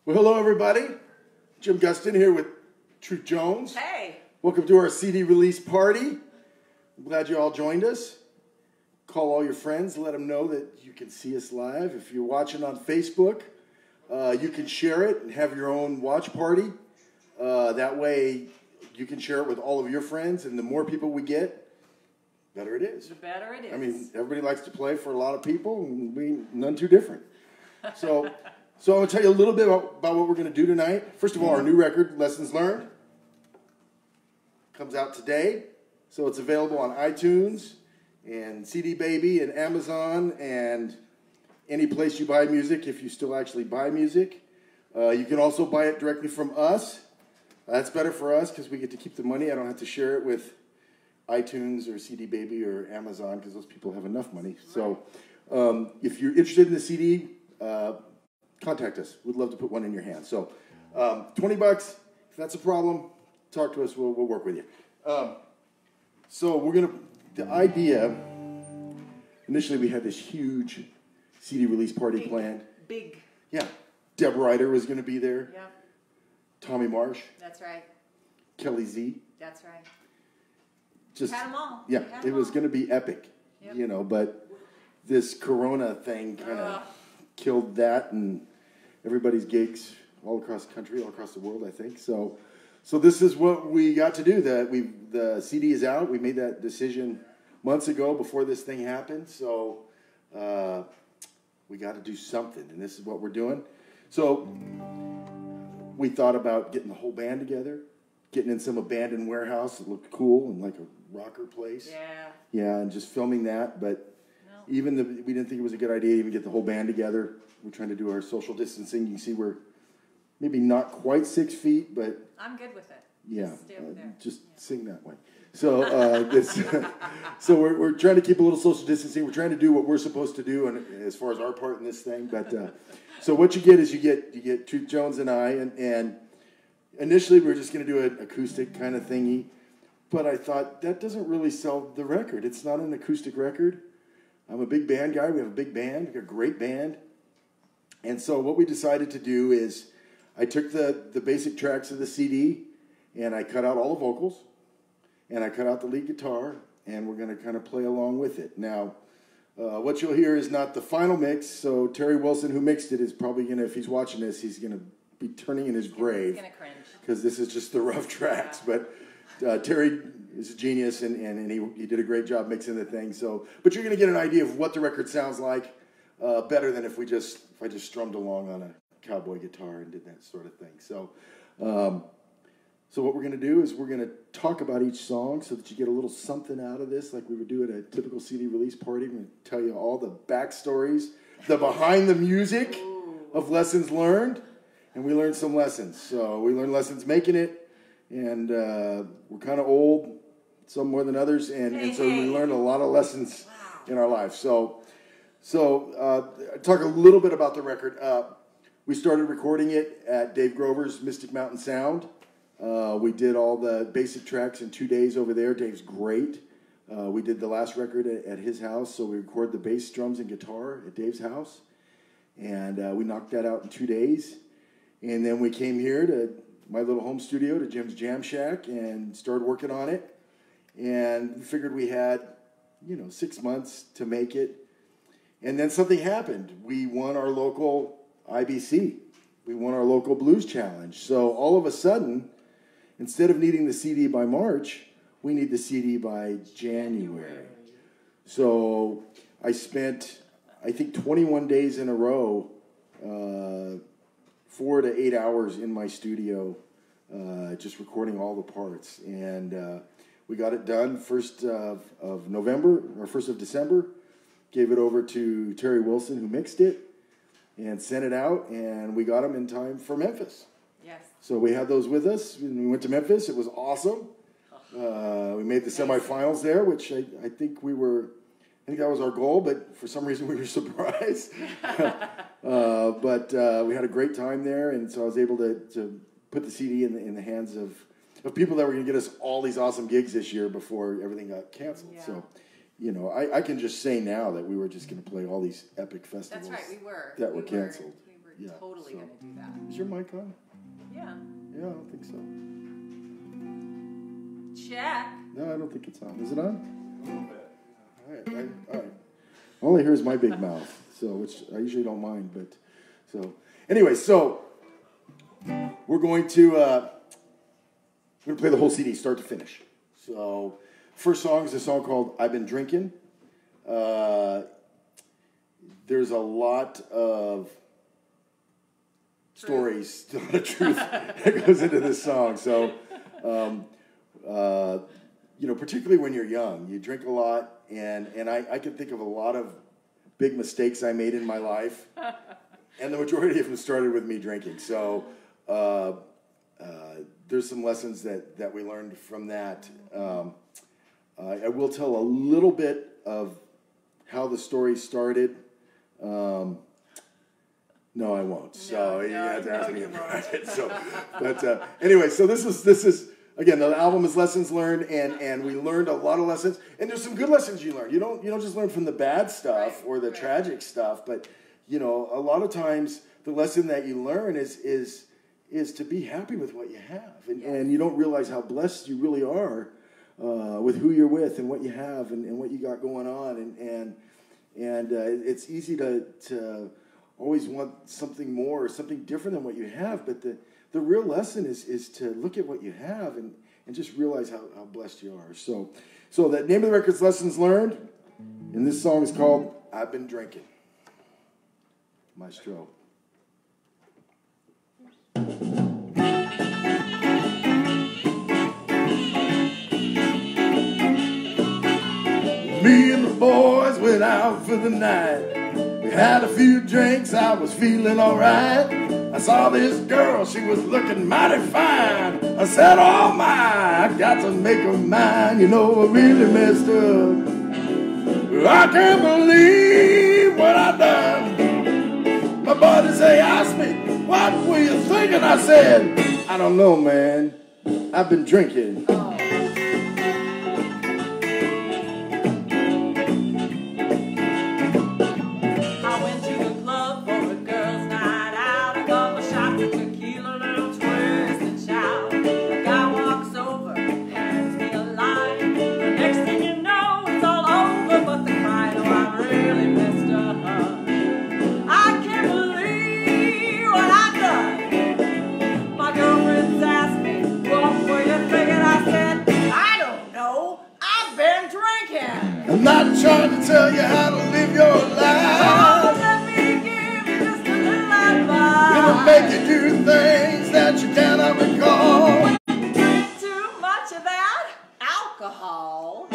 Well, hello, everybody. Jim Gustin here with Truth Jones. Hey. Welcome to our CD release party. I'm glad you all joined us. Call all your friends. Let them know that you can see us live. If you're watching on Facebook, you can share it and have your own watch party. That way, you can share it with all of your friends, and the more people we get, the better it is. The better it is. I mean, everybody likes to play for a lot of people, and we none too different. So I'm going to tell you a little bit about what we're going to do tonight. First of all, our new record, Lessons Learned, comes out today. So it's available on iTunes and CD Baby and Amazon and any place you buy music, if you still actually buy music. You can also buy it directly from us. That's better for us because we get to keep the money. I don't have to share it with iTunes or CD Baby or Amazon because those people have enough money. So if you're interested in the CD, contact us. We'd love to put one in your hand. So $20, if that's a problem, talk to us. We'll work with you. So the idea, initially we had this huge CD release party planned. Big. Yeah. Deb Ryder was going to be there. Yeah. Tommy Marsh. That's right. Kelly Z. That's right. Just had them all. Yeah, it was going to be epic, Yep. but this Corona thing kind of killed that and everybody's gigs all across the country, all across the world, I think. So this is what we got to do. The CD is out. We made that decision months ago before this thing happened. So we got to do something, and this is what we're doing. So we thought about getting the whole band together, getting in some abandoned warehouse that looked cool and like a rocker place. Yeah. Yeah, and just filming that. But we didn't think it was a good idea to even get the whole band together. We're trying to do our social distancing. You can see we're maybe not quite 6 feet, but I'm good with it. yeah, Just sing that way. So so we're trying to keep a little social distancing. We're trying to do what we're supposed to do, and as far as our part in this thing. But so what you get is you get Truth Jones and I, and initially we were just going to do an acoustic kind of thingy, but I thought that doesn't really sell the record. It's not an acoustic record. I'm a big band guy. We have a big band. We got a great band. And so what we decided to do is I took the basic tracks of the CD and I cut out all the vocals and I cut out the lead guitar and we're going to kind of play along with it. Now, what you'll hear is not the final mix. So Terry Wilson, who mixed it, is probably going to, if he's watching this, he's going to be turning in his grave. He's going to cringe. Because this is just the rough tracks. Yeah. But Terry is a genius and he did a great job mixing the thing. But you're going to get an idea of what the record sounds like better than if I just strummed along on a cowboy guitar and did that sort of thing. So what we're going to do is we're going to talk about each song so that you get a little something out of this, like we would do at a typical CD release party. We're going to tell you all the backstories, the behind the music of Lessons Learned, and we learned some lessons. So we learned lessons making it, and we're kind of old, some more than others, and so we learned a lot of lessons in our lives. So talk a little bit about the record. We started recording it at Dave Grover's Mystic Mountain Sound. We did all the basic tracks in 2 days over there. Dave's great. We did the last record at his house, so we recorded the bass, drums, and guitar at Dave's house. And we knocked that out in 2 days. And then we came here to my little home studio, to Jim's Jam Shack, and started working on it. And we figured we had, 6 months to make it. And then something happened. We won our local IBC. We won our local blues challenge. So all of a sudden, instead of needing the CD by March, we need the CD by January. So I spent, I think, 21 days in a row, 4 to 8 hours in my studio, just recording all the parts. And we got it done 1st of November, or 1st of December. Gave it over to Terry Wilson, who mixed it, and sent it out, and we got them in time for Memphis. Yes. So we had those with us, and we went to Memphis. It was awesome. We made the semifinals there, which I think that was our goal, but for some reason we were surprised. But we had a great time there, and so I was able to put the CD in the hands of people that were going to get us all these awesome gigs this year before everything got canceled. Yeah. So you know, I can just say now that we were just going to play all these epic festivals. That's right, we were. That were canceled. We were Yeah, totally so. going to do that. Is your mic on? Yeah. Yeah, I don't think so. Check. No, I don't think it's on. Is it on? A little bit. All right. All I hear is my big mouth, so which I usually don't mind. But so anyway, so we're going to play the whole CD, start to finish. So first song is a song called "I've Been Drinking." There's a lot of stories, a lot of truth that goes into this song. So, particularly when you're young, you drink a lot, and I can think of a lot of big mistakes I made in my life, and the majority of them started with me drinking. So, there's some lessons that we learned from that. I will tell a little bit of how the story started. No, I won't. So you have to ask me about it. So, but anyway, so this is again, the album is Lessons Learned, and we learned a lot of lessons. And there's some good lessons you learn. You don't just learn from the bad stuff or the tragic stuff, but a lot of times the lesson that you learn is to be happy with what you have, and you don't realize how blessed you really are with who you're with and what you have and what you got going on, and it's easy to always want something more or something different than what you have, but the real lesson is to look at what you have and just realize how blessed you are. So the name of the record is Lessons Learned, and this song is called I've Been Drinking. Maestro. Me and the boys went out for the night. We had a few drinks, I was feeling alright. I saw this girl, she was looking mighty fine. I said, oh my, I got to make her mine. I really messed up. I can't believe what I done. My buddies, they asked me, what were you thinking? I said, I don't know, man. I've been drinking. I'm not trying to tell you how to live your life. Oh, let me give you just a little advice. It'll make you do things that you cannot recall. Drink too much of that alcohol.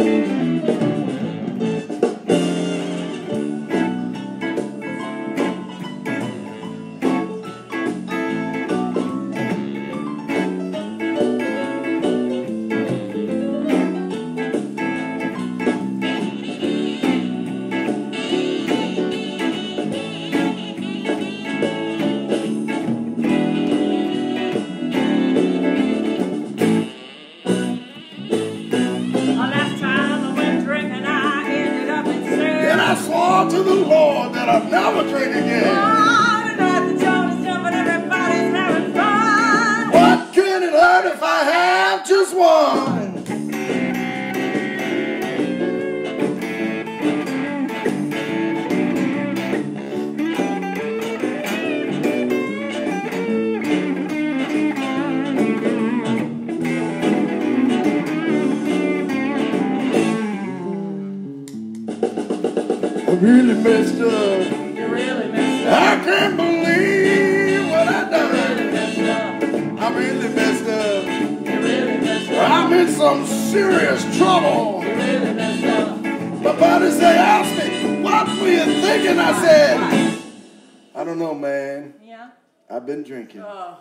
To the Lord that I'll never drink again. Oh, tonight the Jonas jumping, everybody's having fun. What can it hurt if I have just one? I really messed up. You really messed up. I can't believe what I done. You really messed up. I really messed up. You really messed up. I'm in some serious trouble. You really messed up. My buddies, they asked me, what were you thinking? I said, I don't know, man. Yeah? I've been drinking. Oh.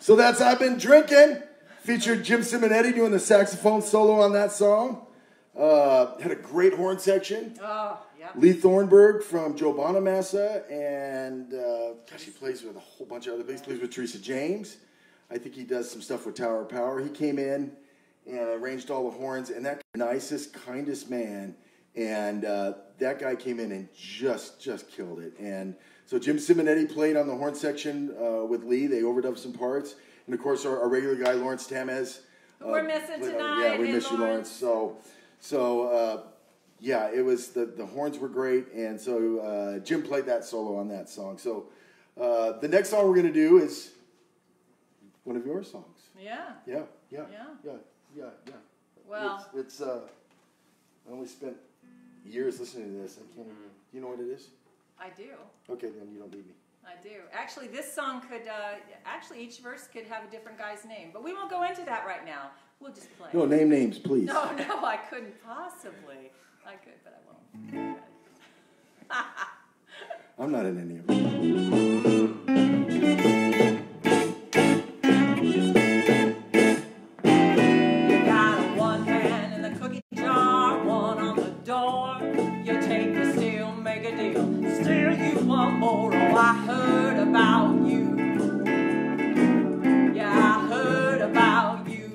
So that's I've Been Drinking. Featured Jim Simonetti doing the saxophone solo on that song. Had a great horn section. Oh, yeah. Lee Thornburg from Joe Bonamassa. And, gosh, he plays with a whole bunch of other people. He plays with Teresa James. I think he does some stuff with Tower of Power. He came in and arranged all the horns. And that nicest, kindest man, and that guy came in and just killed it. And so Jim Simonetti played on the horn section with Lee. They overdubbed some parts, and of course our regular guy Lawrence Tamez. We're missing tonight. Yeah, we miss you, Lawrence. So yeah, it was the horns were great, and so Jim played that solo on that song. So the next song we're gonna do is one of your songs. Yeah. Yeah. Well, it's I only spent years listening to this. I can't even. You know what it is? I do. Okay, then you don't need me. I do. Actually, this song could, each verse could have a different guy's name. But we won't go into that right now. We'll just play. No, name names, please. No, I couldn't possibly. I could, but I won't. I'm not in any of it. You got one hand in the cookie jar, one on the door. You take the steal, make a deal. Still you want more. Oh, I heard about you. Yeah, I heard about you.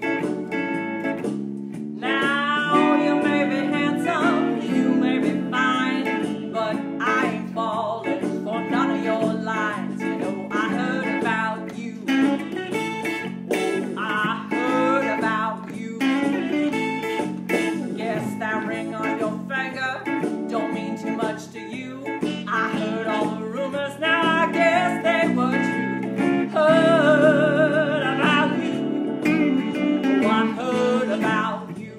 Now you may be handsome, you may be fine, but I ain't falling for none of your lines. You know, I heard about you. Oh, I heard about you. Guess that ring on your finger don't mean too much to you. I heard all the rumors, now I guess they were true. Heard about you. Oh, I heard about you.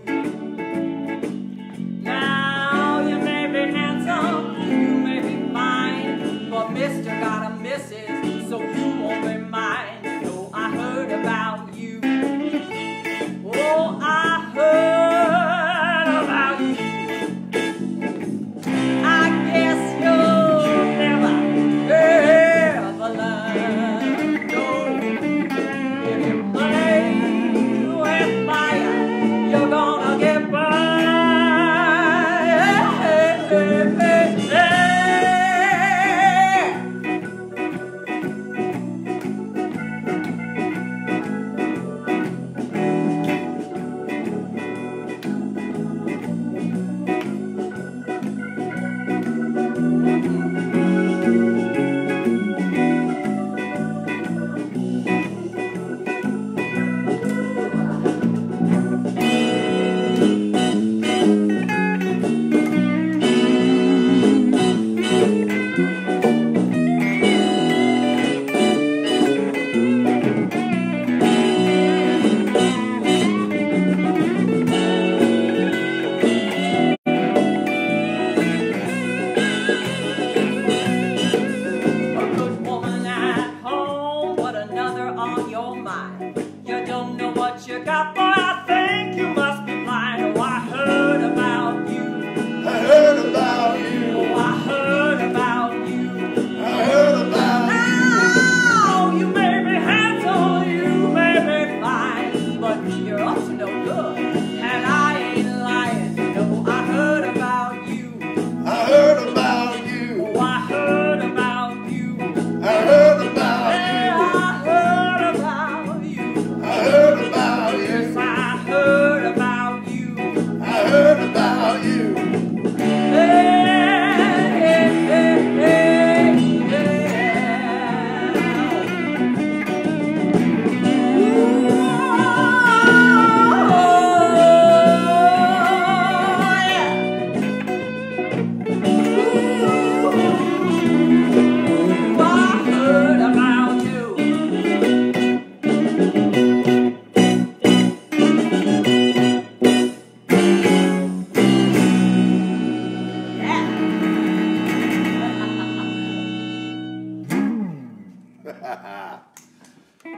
Now you may be handsome, you may be fine, but Mister got a missus, so you won't be mine. No, I heard about you. Oh, I heard about you. I guess you'll never ever learn. No, if you play with fire, you're gonna get burned. A good woman at home, but another on your mind. You don't know what you got, boy, I think you must be blind. Oh, I heard about you. I heard about you. Oh, I heard about you. I heard about Now, you may be handsome, you may be fine, but you're up to no good, and I ain't lying. No, I heard about you. I heard about you. Oh, I heard about you. I heard about Yeah, you. I heard about you. I heard about Yes, you. I heard about you. I heard about you. Hey, hey, hey, hey, yeah. Ooh, I heard about you.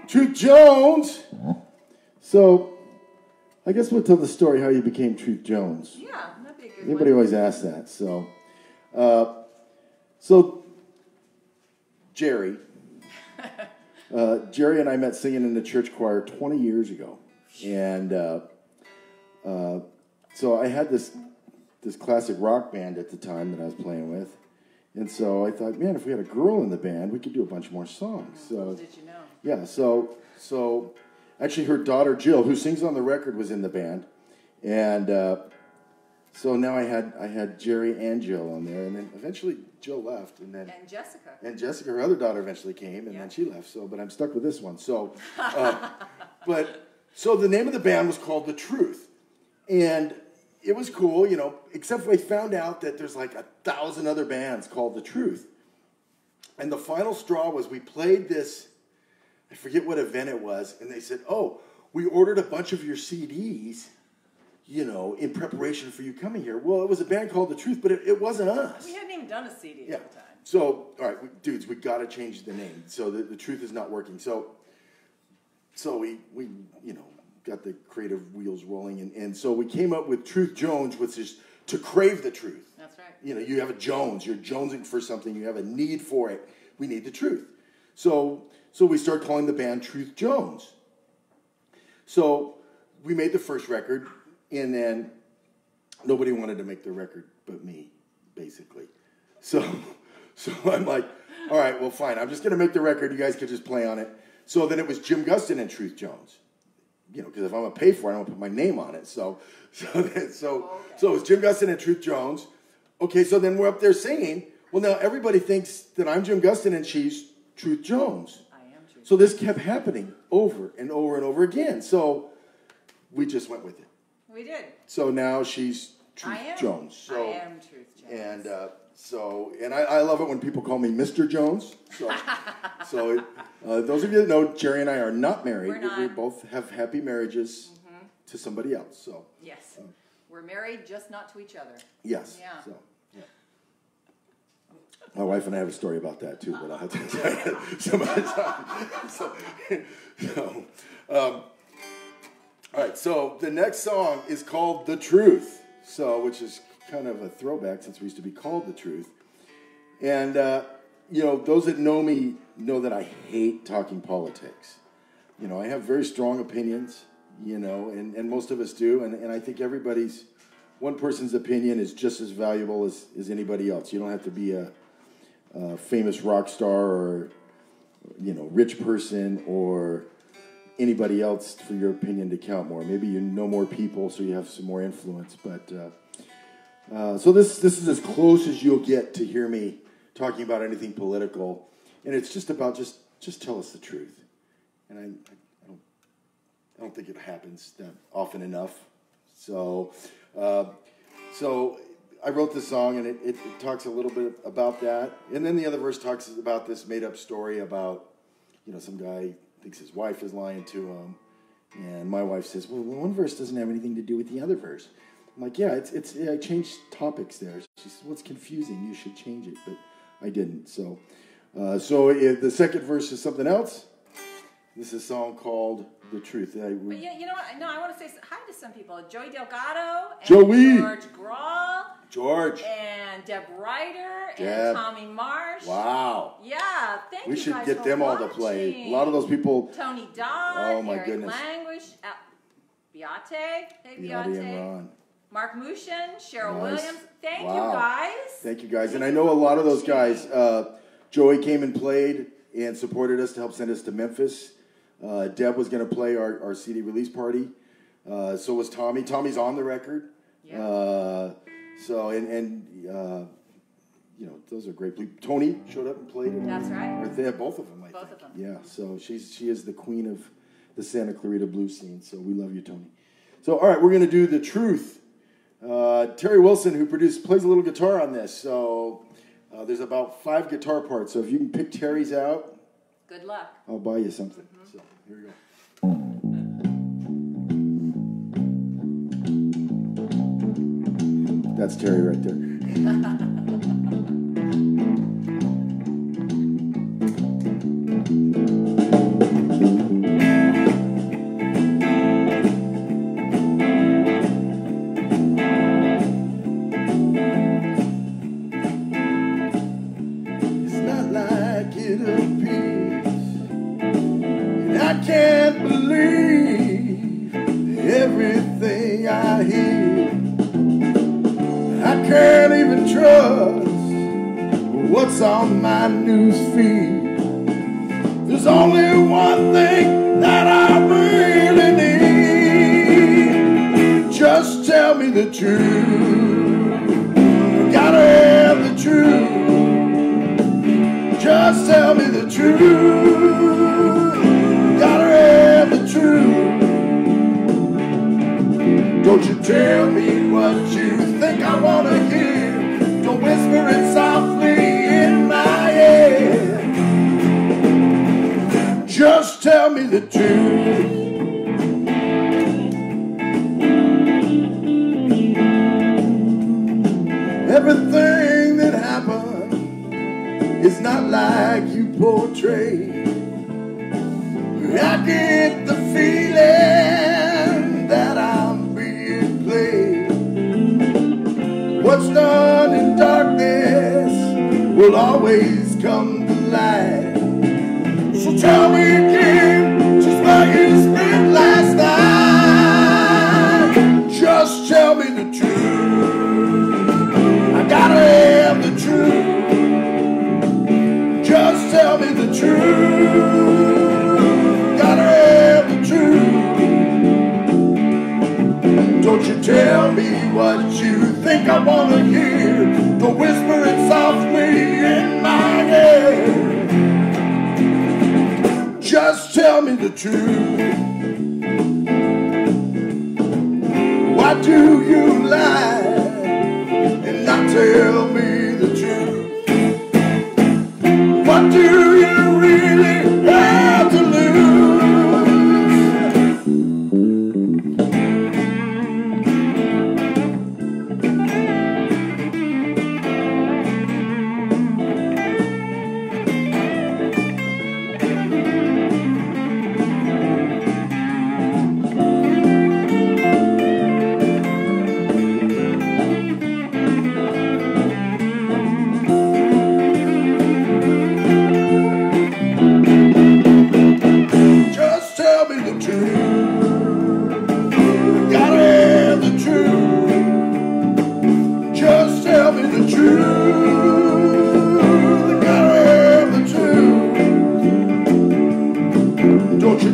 Truth Jones. So, I guess we'll tell the story how you became Truth Jones. Yeah, that'd be a good Everybody one. always asks that. So Jerry and I met singing in the church choir 20 years ago, and so I had this classic rock band at the time that I was playing with, and so I thought, man, if we had a girl in the band, we could do a bunch more songs. So Did you know? yeah, so Actually, her daughter Jill, who sings on the record, was in the band, and so now I had Jerry and Jill on there, and then eventually Jill left, and Jessica, her other daughter, eventually came, and then she left. So, but I'm stuck with this one. So, so the name of the band was called The Truth, and it was cool, you know, except we found out that there's like 1,000 other bands called The Truth. And the final straw was we played this, I forget what event it was, and they said, oh, we ordered a bunch of your CDs, you know, in preparation for you coming here. Well, it was a band called The Truth, but it wasn't us. We hadn't even done a CD at the time. So, all right, dudes, we got to change the name. So the Truth is not working. So we you know, got the creative wheels rolling, and so we came up with Truth Jones, which is to crave the truth. That's right. You know, you have a Jones, you're jonesing for something, you have a need for it. We need the truth. So we started calling the band Truth Jones. So we made the first record, and then nobody wanted to make the record but me, basically. So I'm like, all right, well, fine. I'm just going to make the record. You guys could just play on it. So then it was Jim Gustin and Truth Jones. You know, because if I'm going to pay for it, I'm going to put my name on it. So it was Jim Gustin and Truth Jones. Okay, so then we're up there singing. Well, now everybody thinks that I'm Jim Gustin and she's Truth Jones. I am Truth. So this kept happening over and over and over again. So we just went with it. We did. So now she's Truth Jones. So, I am Truth Jones. And I love it when people call me Mr. Jones. So those of you that know, Jerry and I are not married. We're not. We both have happy marriages to somebody else. So yes, we're married, just not to each other. Yes. Yeah. So, yeah. My wife and I have a story about that too, but I'll have to tell you some other time. All right. So the next song is called "The Truth," which is kind of a throwback since we used to be called The Truth. And you know, those that know me know that I hate talking politics. You know, I have very strong opinions, you know, and most of us do. And I think one person's opinion is just as valuable as anybody else. You don't have to be a famous rock star or, you know, rich person or anybody else for your opinion to count more. Maybe you know more people, so you have some more influence. But so this is as close as you'll get to hear me talking about anything political, and it's just about just tell us the truth. And I don't think it happens that often enough. So I wrote this song, and it talks a little bit about that, and then the other verse talks about this made-up story about, you know, some guy thinks his wife is lying to him, and my wife says, well, one verse doesn't have anything to do with the other verse. I'm like, yeah, I changed topics there. She says, well, it's confusing. You should change it, but I didn't. So the second verse is something else. This is a song called "The Truth." But yeah, you know what? No, I want to say hi to some people. Joey Delgado, and George Grawl, George, and Deb Ryder, and Tommy Marsh. Wow. Yeah, thank you. We should guys get for them watching. all to play. A lot of those people. Tony Dodd. Oh my Eric goodness. Languish, Beate. Hey, Beate and Ron. Mark Mushin, Cheryl Williams. Thank you guys. Thank you guys. And I know a lot of those guys. Joey came and played and supported us to help send us to Memphis. Deb was going to play our CD release party. So was Tommy. Tommy's on the record. Yeah. You know, those are great people. Tony showed up and played. That's right. They have both of them, I think. Both of them. Yeah, so she is the queen of the Santa Clarita blues scene. So we love you, Tony. So, all right, we're going to do "The Truth." Terry Wilson, who produced, plays a little guitar on this. So there's about 5 guitar parts. So if you can pick Terry's out, good luck. I'll buy you something. So here we go. That's Terry right there. I can't believe everything I hear. I can't even trust what's on my news feed. There's only one thing that I really need. Just tell me the truth. Gotta have the truth. Just tell me the truth. Gotta have the truth. Don't you tell me what you think I wanna hear. Don't whisper it softly in my ear. Just tell me the truth. Everything that happened is not like you portray. I get the feeling that I'm being played. What's done in darkness will always come to light. So tell me again just what you spent last night. Just tell me the truth. I gotta have the truth. Just tell me the truth. Gotta have the truth. Don't you tell me what you think I wanna hear. Don't whisper it softly in my ear. Just tell me the truth. Why do you lie and not tell me the truth? What do you really have to lose?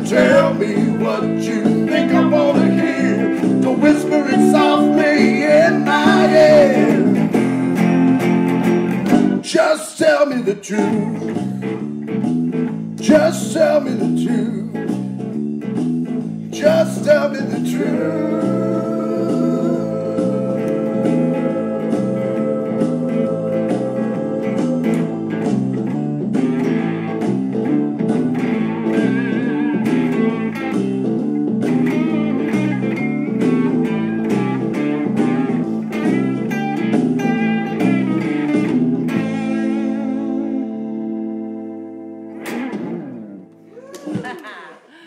Tell me what you think I wanna hear. Don't whisper it softly in my ear. Just tell me the truth. Just tell me the truth. Just tell me the truth.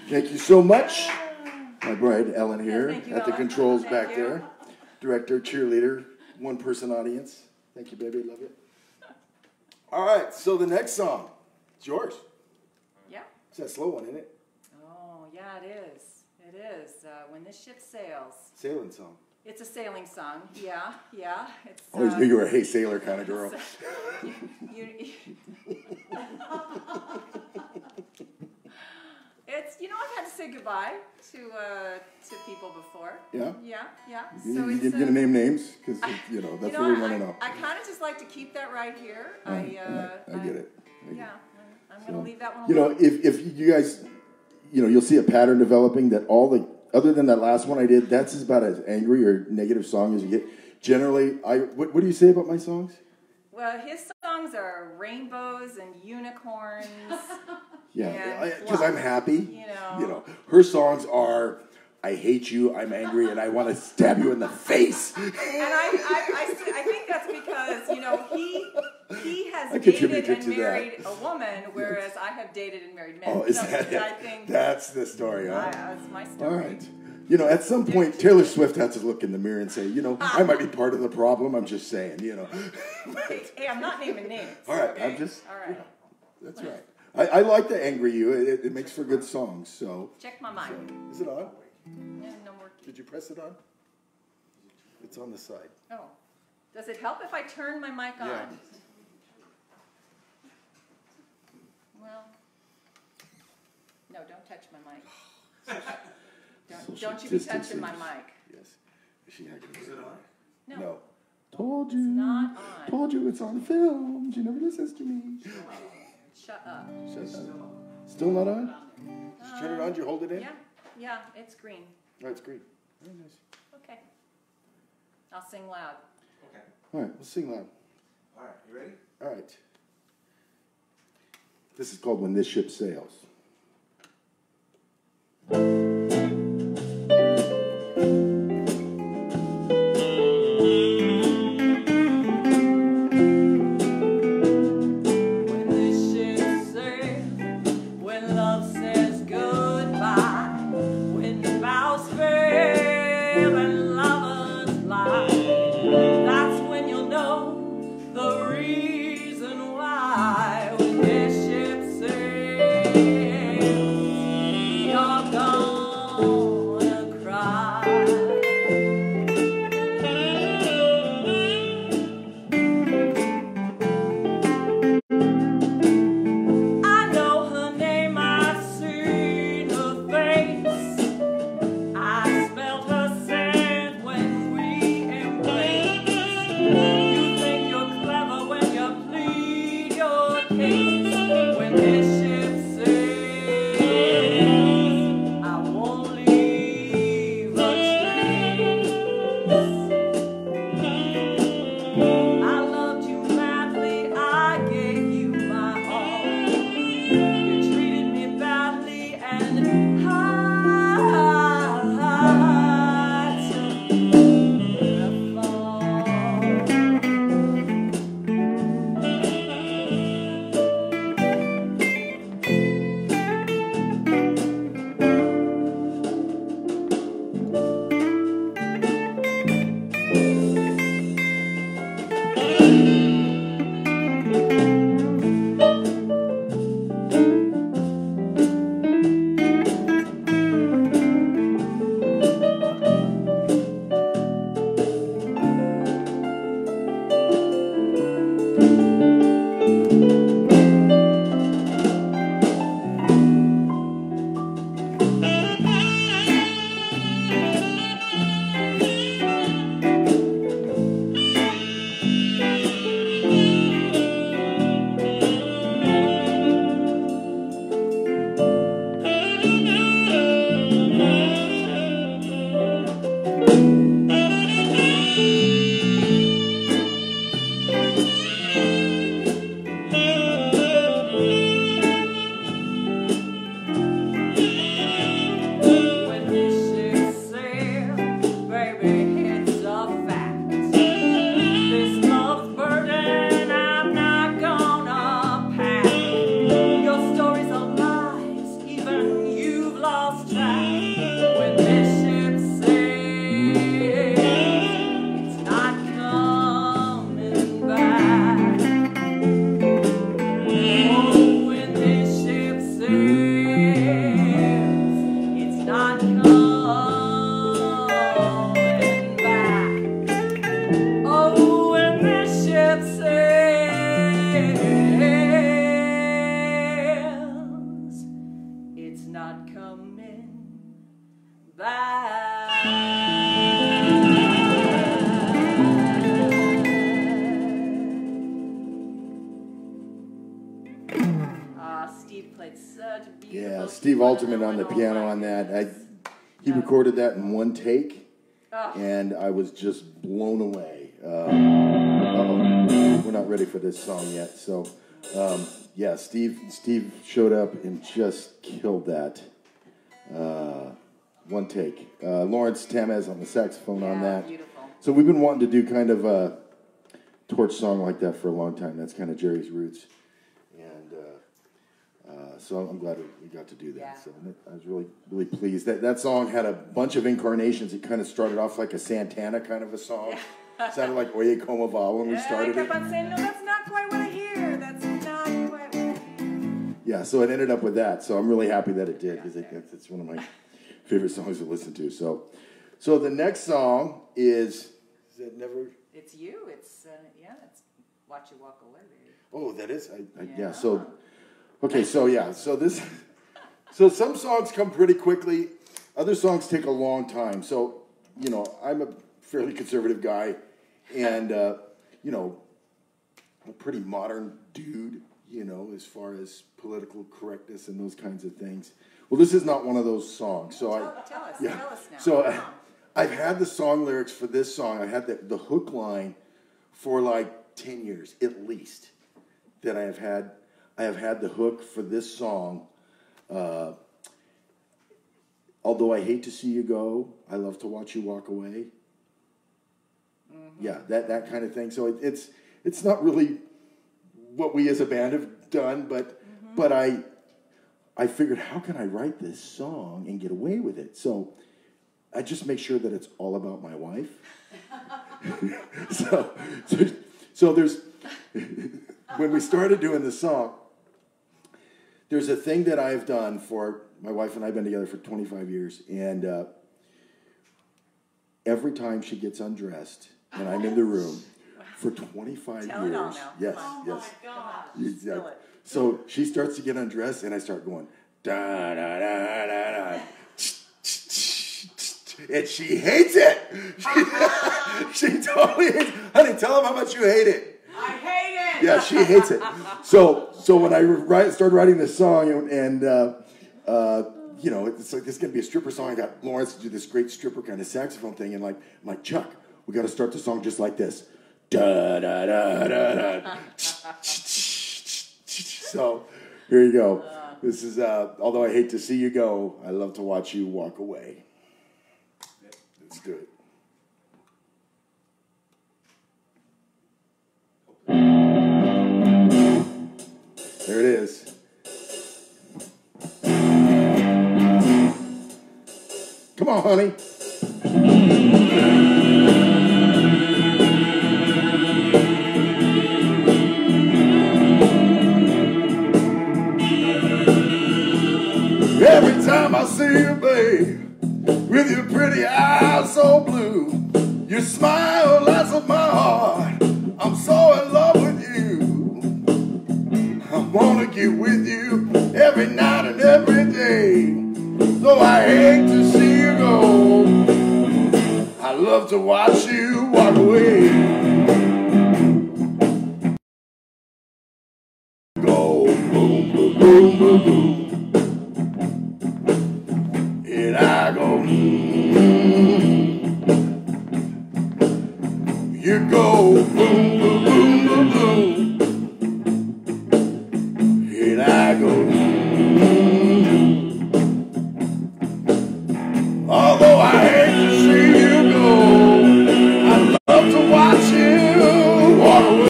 Thank you so much. My bride, Ellen, here thank you, at the Ellen. controls Thank back you. there. Director, cheerleader, one-person audience. Thank you, baby. Love you. All right, so the next song, it's yours. Yeah. It's that slow one, isn't it? Oh, yeah, it is. It is. When this ship sails. Sailing song. It's a sailing song. Yeah, yeah. It's. Always knew you were a Hey Sailor kind of girl. It's, you know, I've had to say goodbye to people before. Yeah? Yeah, yeah. You So it's, gonna name names? Because, you know, that's what we want to know. I kind of just like to keep that right here. I get it. Yeah, I'm going to leave that one You know, alone. if you guys, you know, you'll see a pattern developing that all the, other than that last one I did, that's about as angry or negative song as you get. Generally, what do you say about my songs? Well, his songs are rainbows and unicorns. Yeah, because I'm happy. You know, her songs are, I hate you, I'm angry, and I want to stab you in the face. And I think that's because, you know, he has I dated contributed and to married a woman, whereas I have dated and married men. Oh, is So that I it? think That's the story, huh? that's my story. All right. You know, at some point, Taylor Swift has to look in the mirror and say, you know, I might be part of the problem. I'm just saying, you know. Hey, I'm not naming names. All right, okay? I'm just. All right. You know, that's right. I like the angry you. It makes for good songs. So. Check my mic. Is it on? Yeah, no more. Did you press it on? It's on the side. Oh. Does it help if I turn my mic on? Yeah. Well. No, don't touch my mic. Don't you be touching my mic. Yes. Is she hacking? Is it on? No. Told you. It's not on. Told you it's on film. She never listens to me. Shut up. Shut up. Still not on? Just turn it on. Did you hold it in? Yeah, it's green. Oh, it's green. Very nice. Okay. I'll sing loud. Okay. All right, let's sing loud. All right, you ready? All right. This is called When This Ship Sails. Steve Alterman on the piano on that. He recorded that in one take, and I was just blown away. We're not ready for this song yet, so yeah, Steve showed up and just killed that. One take. Lawrence Tamez on the saxophone on that. Beautiful. So we've been wanting to do kind of a torch song like that for a long time. That's kind of Jerry's roots. So I'm glad we got to do that. Yeah. So I was really pleased. That song had a bunch of incarnations. It kind of started off like a Santana kind of a song. Sounded like Oye Como Va when we started I kept on saying, no, that's not quite what I hear. That's not quite what I hear. Yeah, so it ended up with that. So I'm really happy that it did because it's one of my favorite songs to listen to. So the next song is that Never... It's you. It's, it's Watch You Walk Away, baby. Oh, that is? Yeah, so... Okay, so yeah, so this So some songs come pretty quickly. Other songs take a long time. So, you know, I'm a fairly conservative guy and, you know, a pretty modern dude, you know, as far as political correctness and those kinds of things. Well, this is not one of those songs. So Tell us now. So I've had the song lyrics for this song. I had the hook line for like 10 years at least that I have had the hook for this song. Although I hate to see you go, I love to watch you walk away. Mm-hmm. Yeah, that kind of thing. So it's not really what we as a band have done, but I figured, how can I write this song and get away with it? So I just make sure that it's all about my wife. so there's when we started doing the song, there's a thing that I've done for my wife and I have been together for 25 years, and every time she gets undressed and I'm in the room for 25 Tell years. it all now. Yes, Oh yes. my God. Exactly. So she starts to get undressed, and I start going da da da da da, and she hates it. She totally hates. Honey, tell him how much you hate it. I hate it. Yeah, she hates it. So when I started writing this song, and you know, it's like this is gonna be a stripper song. I got Lawrence to do this great stripper kind of saxophone thing, and I'm like, Chuck, we got to start the song just like this. Da da da da da. So here you go. This is although I hate to see you go, I love to watch you walk away. Let's do it. There it is. Come on, honey. Every time I see you, babe, with your pretty eyes so blue, your smile lights up my heart. I'm so in love with you. I wanna get with you every night and every day. Though I hate to see you go, I love to watch you walk away. Go boom, boom, boom, boom, boom. And I go, you go boom, boom, boom, boom, boom. And I go, although I hate to see you go, I love to watch you walk away.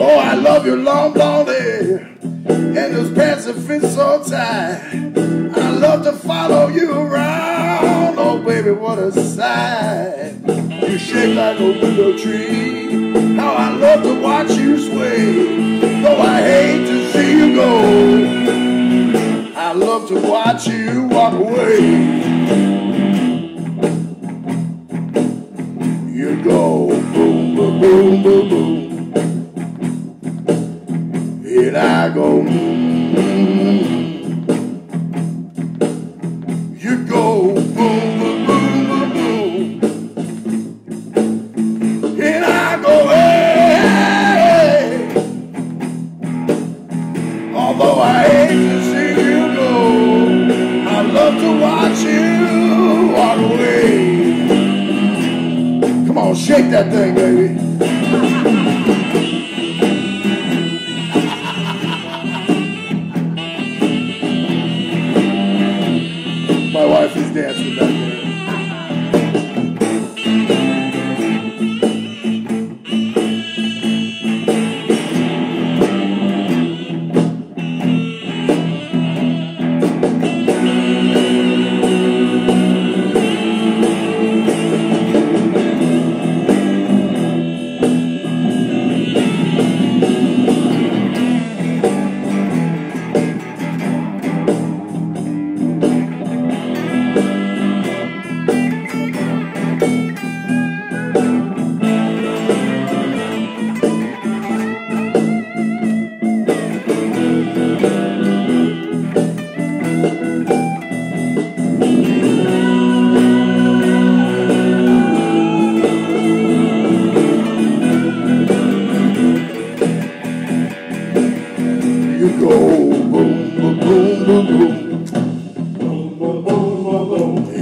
Oh, I love your long blonde hair and those pants that fit so tight. I love to follow you around. Oh, baby, what a sight. You shake like a willow tree. How I love to watch you sway. Though I hate to see you go, I love to watch you walk away. You go boom, boom, boom, boom, boom. And I go, you go boom, boom, boom, boom, boom. And I go, hey. Although I hate to see you go, I love to watch you walk away. Come on, shake that thing, baby. My wife is dancing back there.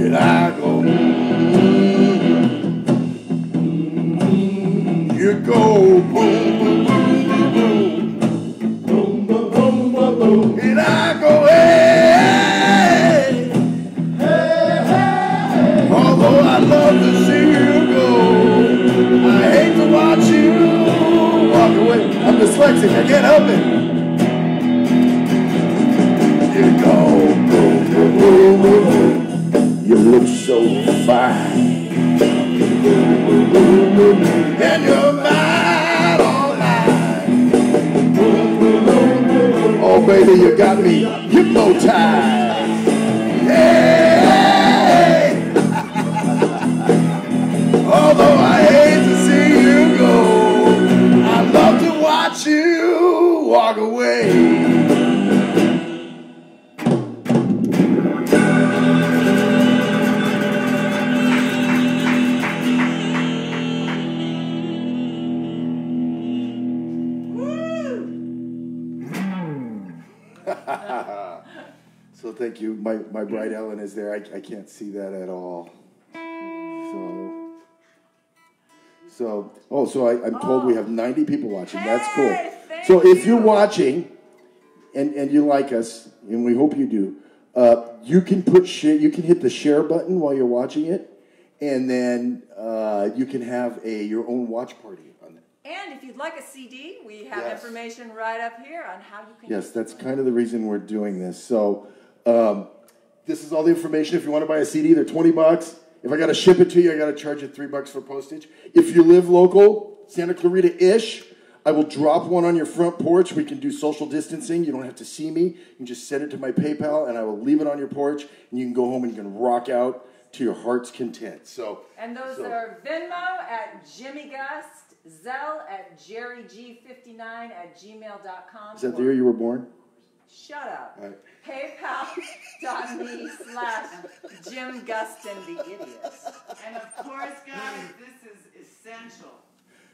and I go, you go, boom, boom, boom, boom, boom, boom, boom, boom, boom, boom, and I go, hey, hey, hey. Although I love to see you go, I hate to watch you walk away. I'm dyslexic, I can't help it. You go, boom, boom, boom, boom. You look so fine. And you're mine, all mine. Oh, baby, you got me hypnotized. Hey! Although I hate to see you go, I love to watch you walk away. So thank you. My bride Ellen is there. I can't see that at all. So I'm told we have 90 people watching. That's cool. So if you're watching and you like us, and we hope you do, you can you can hit the share button while you're watching it, and then you can have your own watch party. And if you'd like a CD, we have information right up here on how you can. Yes, that's kind of the reason we're doing this. So this is all the information. If you want to buy a CD, they're $20. If I got to ship it to you, I got to charge you $3 for postage. If you live local, Santa Clarita-ish, I will drop one on your front porch. We can do social distancing. You don't have to see me. You can just send it to my PayPal, and I will leave it on your porch, and you can go home and you can rock out to your heart's content. And those are Venmo at Jimmy Gust. Zelle at jerryg59@gmail.com. Is that the year you were born? Shut up. Right. PayPal.me/Jim Gustin the Idiot. And of course, guys, this is essential.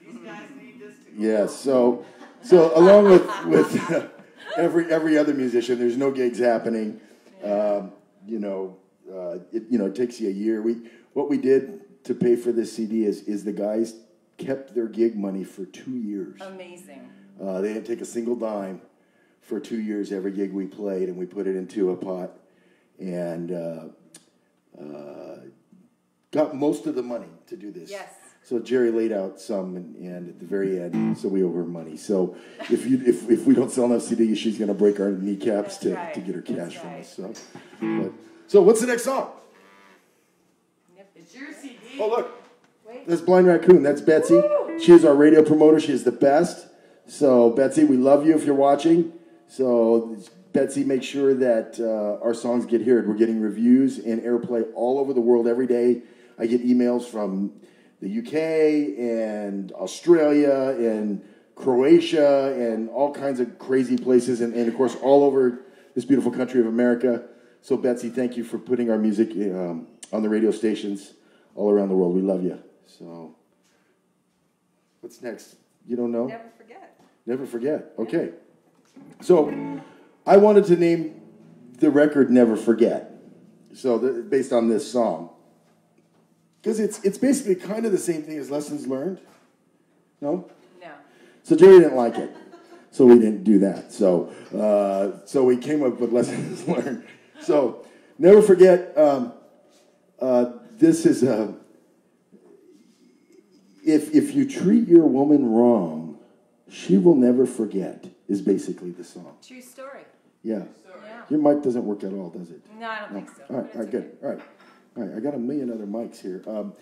These guys need this to go. Yes, so along with every other musician, there's no gigs happening. It takes you a year. What we did to pay for this CD is the guys kept their gig money for 2 years. Amazing. They didn't take a single dime for 2 years every gig we played, and we put it into a pot and got most of the money to do this. Yes. So Jerry laid out some, and at the very end, so we owe her money. So if we don't sell enough CDs, she's going to break our kneecaps to get her cash from us. So what's the next song? It's your CD. Oh, look. That's Blind Raccoon. That's Betsy. Woo! She is our radio promoter. She is the best. So, Betsy, we love you if you're watching. So, Betsy, make sure that our songs get heard. We're getting reviews and airplay all over the world every day. I get emails from the UK and Australia and Croatia and all kinds of crazy places. And of course, all over this beautiful country of America. So, Betsy, thank you for putting our music on the radio stations all around the world. We love you. So, what's next? You don't know? Never forget. Never forget. Okay. So, I wanted to name the record Never Forget. So, based on this song. Because it's basically kind of the same thing as Lessons Learned. No? No. So, Jerry didn't like it. So, we didn't do that. So we came up with Lessons Learned. So, Never Forget. This is a... If you treat your woman wrong, she will never forget, is basically the song. True story. Yeah. Your mic doesn't work at all, does it? No, I don't think so. All right, good. All right, I got a million other mics here. All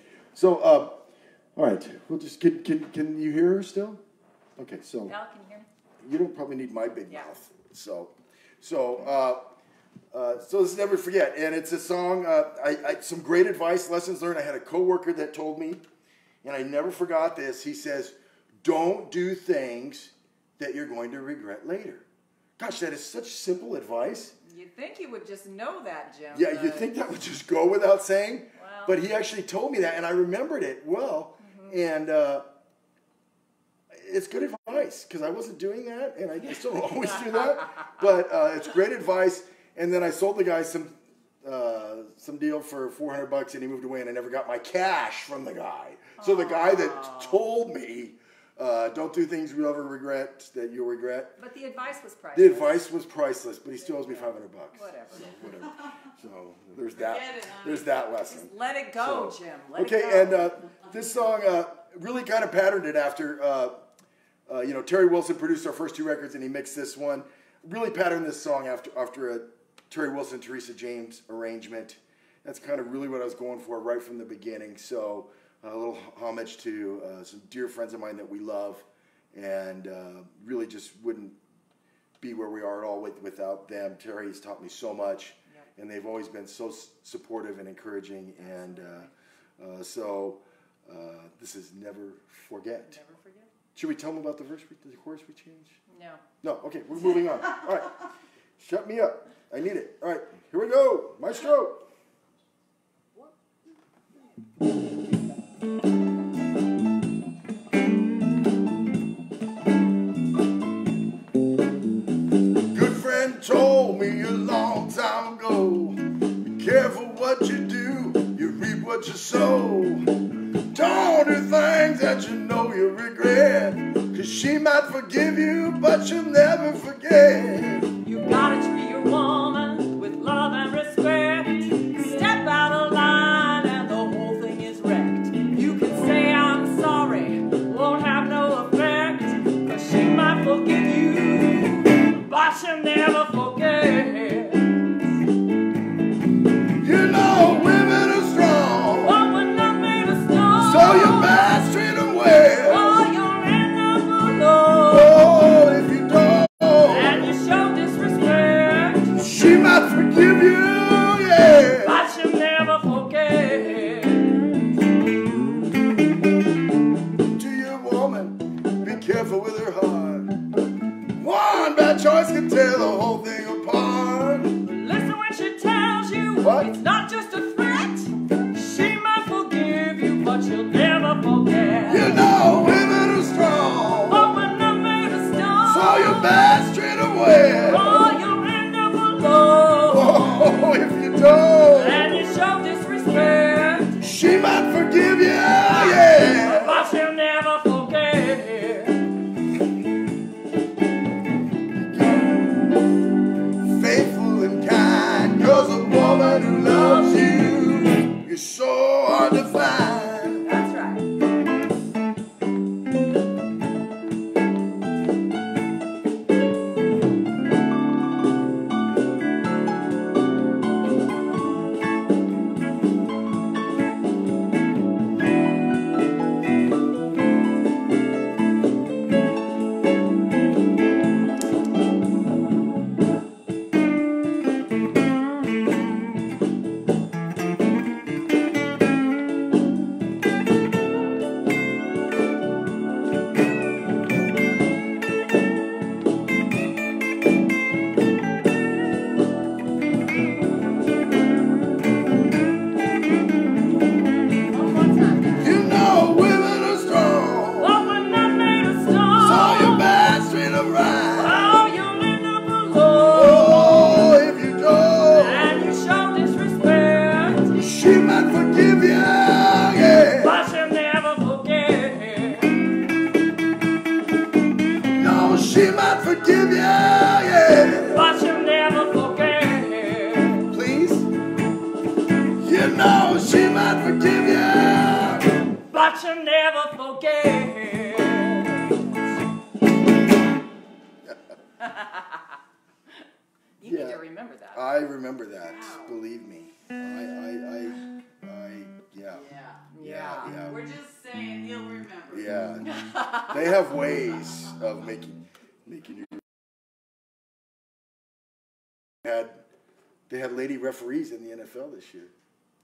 right, we'll just, can you hear her still? Okay, so. Now can you hear me? You don't probably need my big mouth. So this is Never Forget, and it's a song, some great advice, lessons learned. I had a coworker that told me, and I never forgot this. He says, don't do things that you're going to regret later. Gosh, that is such simple advice. You'd think you would just know that, Jim. Yeah, you'd think that would just go without saying. Well. But he actually told me that, and I remembered it well. Mm-hmm. And it's good advice, because I wasn't doing that, and I still don't always do that. But it's great advice. And then I sold the guy some some deal for $400, and he moved away, and I never got my cash from the guy. So the guy that told me, don't do things you'll ever regret, that you'll regret. But the advice was priceless. The advice was priceless, but he still owes me $500. Whatever. So, whatever. So there's that. Forget it, honey. There's that lesson. Just let it go, So, Jim. Let okay, it go. and this song really kind of patterned it after, Terry Wilson produced our first 2 records, and he mixed this one. Really patterned this song after a Terry Wilson, Teresa James arrangement. That's kind of really what I was going for right from the beginning. So a little homage to some dear friends of mine that we love, and really just wouldn't be where we are at all without them. Terry has taught me so much, and they've always been so supportive and encouraging. And so this is Never Forget. Never forget. Should we tell them about the chorus we changed? No. No, okay, we're moving on. All right, shut me up. I need it. All right, here we go. Maestro. Good friend told me a long time ago, be careful what you do, you reap what you sow. Don't do things that you know you regret, 'cause she might forgive you, but you'll never forget. You gotta treat your woman with love and respect. Step out of line and the whole thing is wrecked. You can say I'm sorry, won't have no effect, 'cause she might forgive you, but she'll never forget. You know women are strong, Oh, we're not made of stone. so you best treat them well. Oh, you'll end up alone. Oh, if you don't, And you show disrespect, she might forgive you, yeah. but she'll never forget. To your woman, be careful with her heart. One bad choice can tear the whole thing apart. Listen when she tells you What? it's not just a threat. She might forgive you, but she'll never forget. You know women are strong, Oh, we're not made of stone. so you best treat them well. Oh, you'll end up alone. Oh, if you don't, And you show disrespect, she might forgive you, yeah. but she'll never forget. Faithful and kind, 'cause a woman who loves you is so hard to find. That's right. One more time. You know women are strong, Oh, we're not made of so stone. you best treat them right. Oh, you'll end up alone. Oh, if you don't, And you show disrespect, she might forgive you, yeah. but she'll never forget. No, she might forgive you, yeah. But she'll never forget. Please, you know she might forgive you. But she'll never forget. You need Yeah. to remember that. I remember that. Wow. Believe me, yeah. Yeah. We're just saying he'll remember. Yeah, they have ways of making you. They had lady referees in the NFL this year.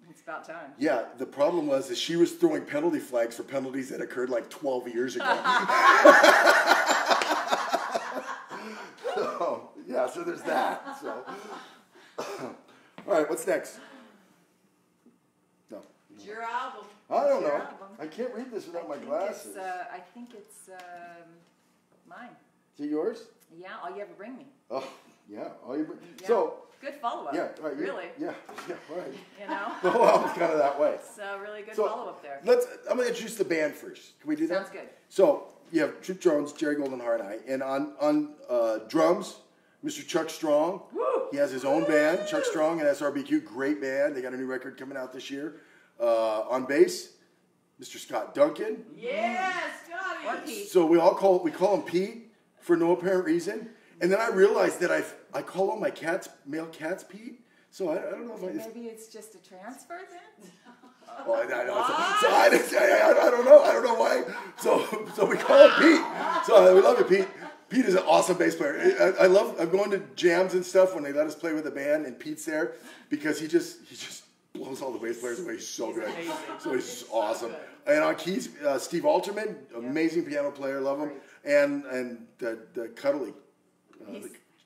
It's about time. Yeah, the problem was that she was throwing penalty flags for penalties that occurred like 12 years ago. So, yeah, so there's that. So, all right, what's next? No, It's your album. I don't Your know. album. I can't read this without my I think glasses. I think it's mine. Is it yours? Yeah, all you ever bring me. Oh, yeah. All you. Yeah. So, Good follow-up. yeah, right. Really. Yeah, right. You know? The whole album's kind of that way. So really good So, follow-up there. I'm going to introduce the band first. Can we do that? Sounds good. So you have Troop Jones, Jerry Goldenheart, and I. And on drums, Mr. Chuck Strong. Woo! He has his own band, Chuck Strong and SRBQ. Great band. They got a new record coming out this year. On bass, Mr. Scott Duncan. Yes, Scotty. Or Pete. So we call him Pete for no apparent reason. And then I realized that I call all my male cats Pete. So I don't know if Maybe it's just a transfer then? well, I don't know. I don't know why. So we call him Pete. So we love you, Pete. Pete is an awesome bass player. I'm going to jams and stuff when they let us play with the band, and Pete's there because he just blows all the bass players away. He's so good. So he's just awesome. And on keys, Steve Alterman, amazing piano player, love him. And the cuddly,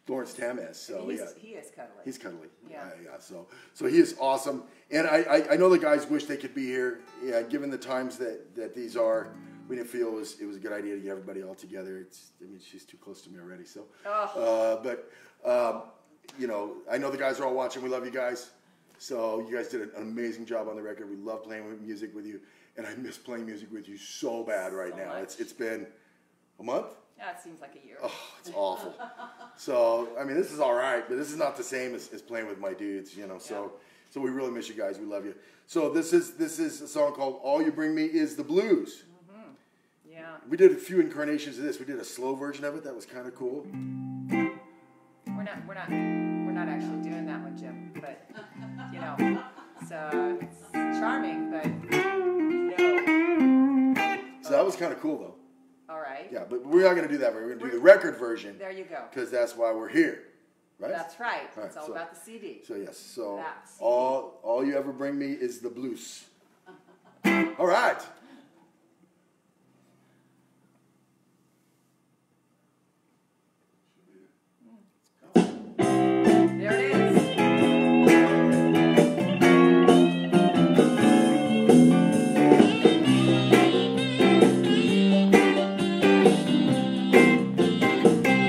Lawrence Tamez. So He is cuddly. he's cuddly. Yeah. So he is awesome. And I know the guys wish they could be here. Yeah, given the times that these are, we didn't feel it was a good idea to get everybody all together. She's too close to me already. So, I know the guys are all watching. We love you guys. So you guys did an amazing job on the record. We love playing music with you, and I miss playing music with you so bad right now. Much. It's been a month. Yeah, it seems like a year. Oh, it's awful. So, this is all right, but this is not the same as playing with my dudes, So we really miss you guys. We love you. So this is a song called "All You Bring Me Is the Blues." Mm-hmm. Yeah. We did a few incarnations of this. We did a slow version of it. That was kind of cool. We're not actually doing that one, Jim. But so it's charming, but no. So that was kind of cool, though. All right. Yeah, but we're not going to do that. We're going to do the record version. There you go. Because that's why we're here, right? That's right. All right, It's all about the CD. So yes, so That CD. all you ever bring me is the blues. All right. There it is.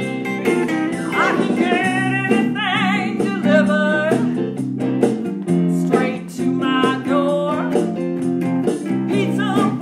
I can get anything delivered straight to my door. Pizza,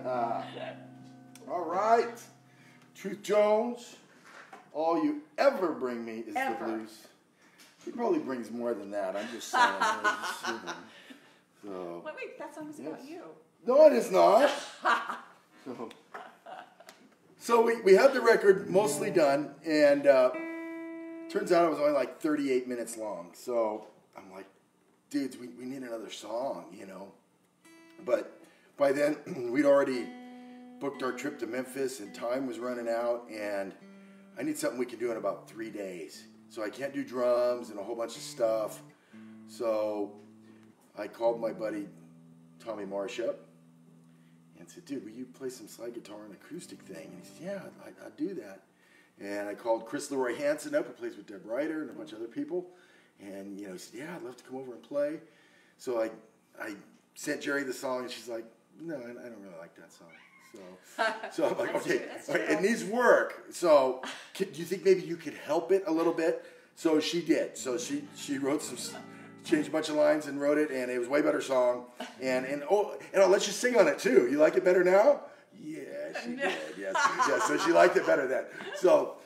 All right. Truth Jones, all you ever bring me is the blues. He probably brings more than that. I'm just saying. So, Wait, that song is about you. no, it is not. So we had the record mostly done, and turns out it was only like 38 minutes long. So I'm like, dudes, we need another song, you know. But by then, we'd already booked our trip to Memphis, and time was running out, and I need something we can do in about 3 days. So I can't do drums and a whole bunch of stuff. So I called my buddy Tommy Marsh up and said, dude, will you play some slide guitar and acoustic thing? And he said, yeah, I'd do that. And I called Chris Leroy Hansen up, who plays with Deb Ryder and a bunch of other people. And, you know, he said, yeah, I'd love to come over and play. So I sent Jerry the song, and she's like, no, I don't really like that song. So I'm like, okay, all right, it needs work. So do you think maybe you could help it a little bit? So she did. So she wrote changed a bunch of lines and wrote it, and it was a way better song. And I'll let you sing on it too. You like it better now? Yeah, she did. Yes. So she liked it better then. So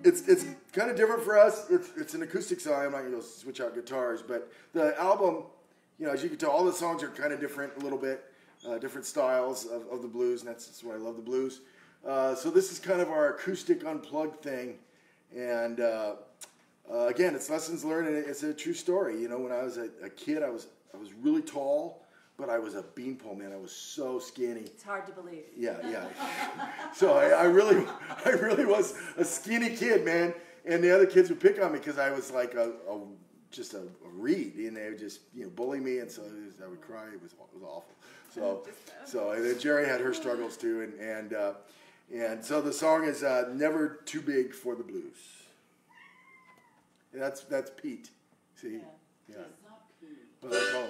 it's kind of different for us. It's an acoustic song. I'm not going to switch out guitars, but the album, you know, as you can tell, all the songs are kind of different a little bit. Different styles of the blues, and that's why I love the blues. So this is kind of our acoustic unplugged thing, and again, it's lessons learned, and it's a true story. You know, when I was a kid, I was really tall, but I was a beanpole, man. I was so skinny. It's hard to believe. Yeah. So I really was a skinny kid, man, and the other kids would pick on me because I was like just a reed, and they would just, you know, bully me, and so I would cry. It was awful. So and then Jerry had her struggles too, and so the song is Never Too Big for the Blues. And that's Pete. See? Yeah. It's not Pete. Well, that's all.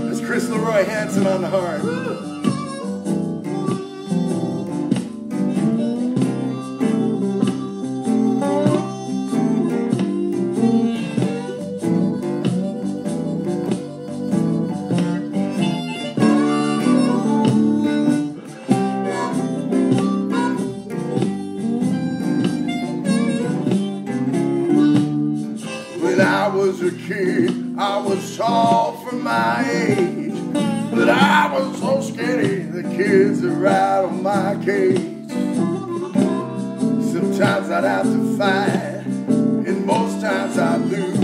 That's Chris Leroy Hansen on the horn. A kid, I was tall for my age, but I was so skinny, the kids are right on my cage. Sometimes I'd have to fight, and most times I'd lose.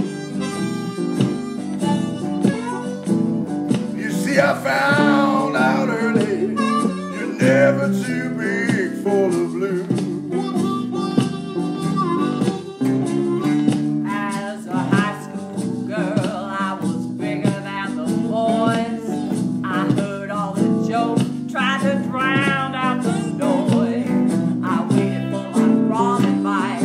You see, I found out early, you're never too big for the blues. Drown out the noise. I waited for my ramen bite.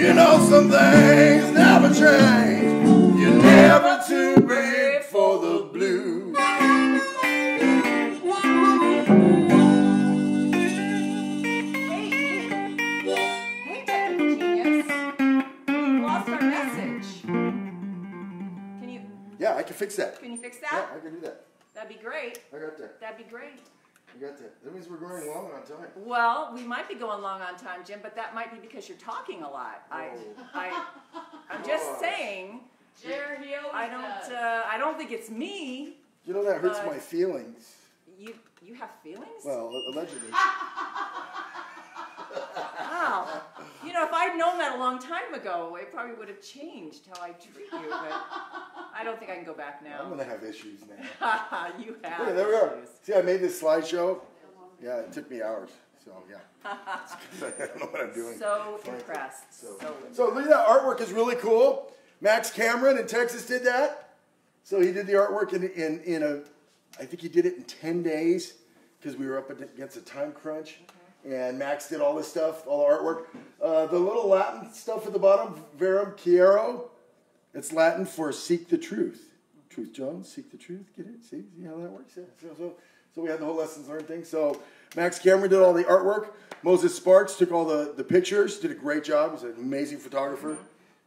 You know some things never change. You're never too big for the blues. Hey, technical genius. We've lost our message. Can you Yeah, I can fix that. fix Yeah, that? I can do that. That'd be great. I got that. That'd be great. I got that. That means we're going long on time. Well, we might be going long on time, Jim, but that might be because you're talking a lot. I'm just saying. Jerry, he always does. I don't think it's me. You know, that hurts But- my feelings. You have feelings? Well, allegedly. Wow. You know, if I'd known that a long time ago, it probably would have changed how I treat you. But I don't think I can go back I'm now. going to have issues now. You have. Okay, there we are. issues. See, I made this slideshow. Yeah, it took me hours. So, yeah. It's 'cause I don't know what I'm doing. So impressed. So impressed. look at that. Artwork is really cool. Max Cameron in Texas did that. So he did the artwork in a, I think he did it in 10 days because we were up against a time crunch. And Max did all this stuff, all the artwork. The little Latin stuff at the bottom, Verum Chiaro, it's Latin for seek the truth. Truth Jones, seek the truth. Get it? See how that works? Yeah. So we had the whole lessons learned thing. So Max Cameron did all the artwork. Moses Sparks took all the pictures, did a great job. He's an amazing photographer.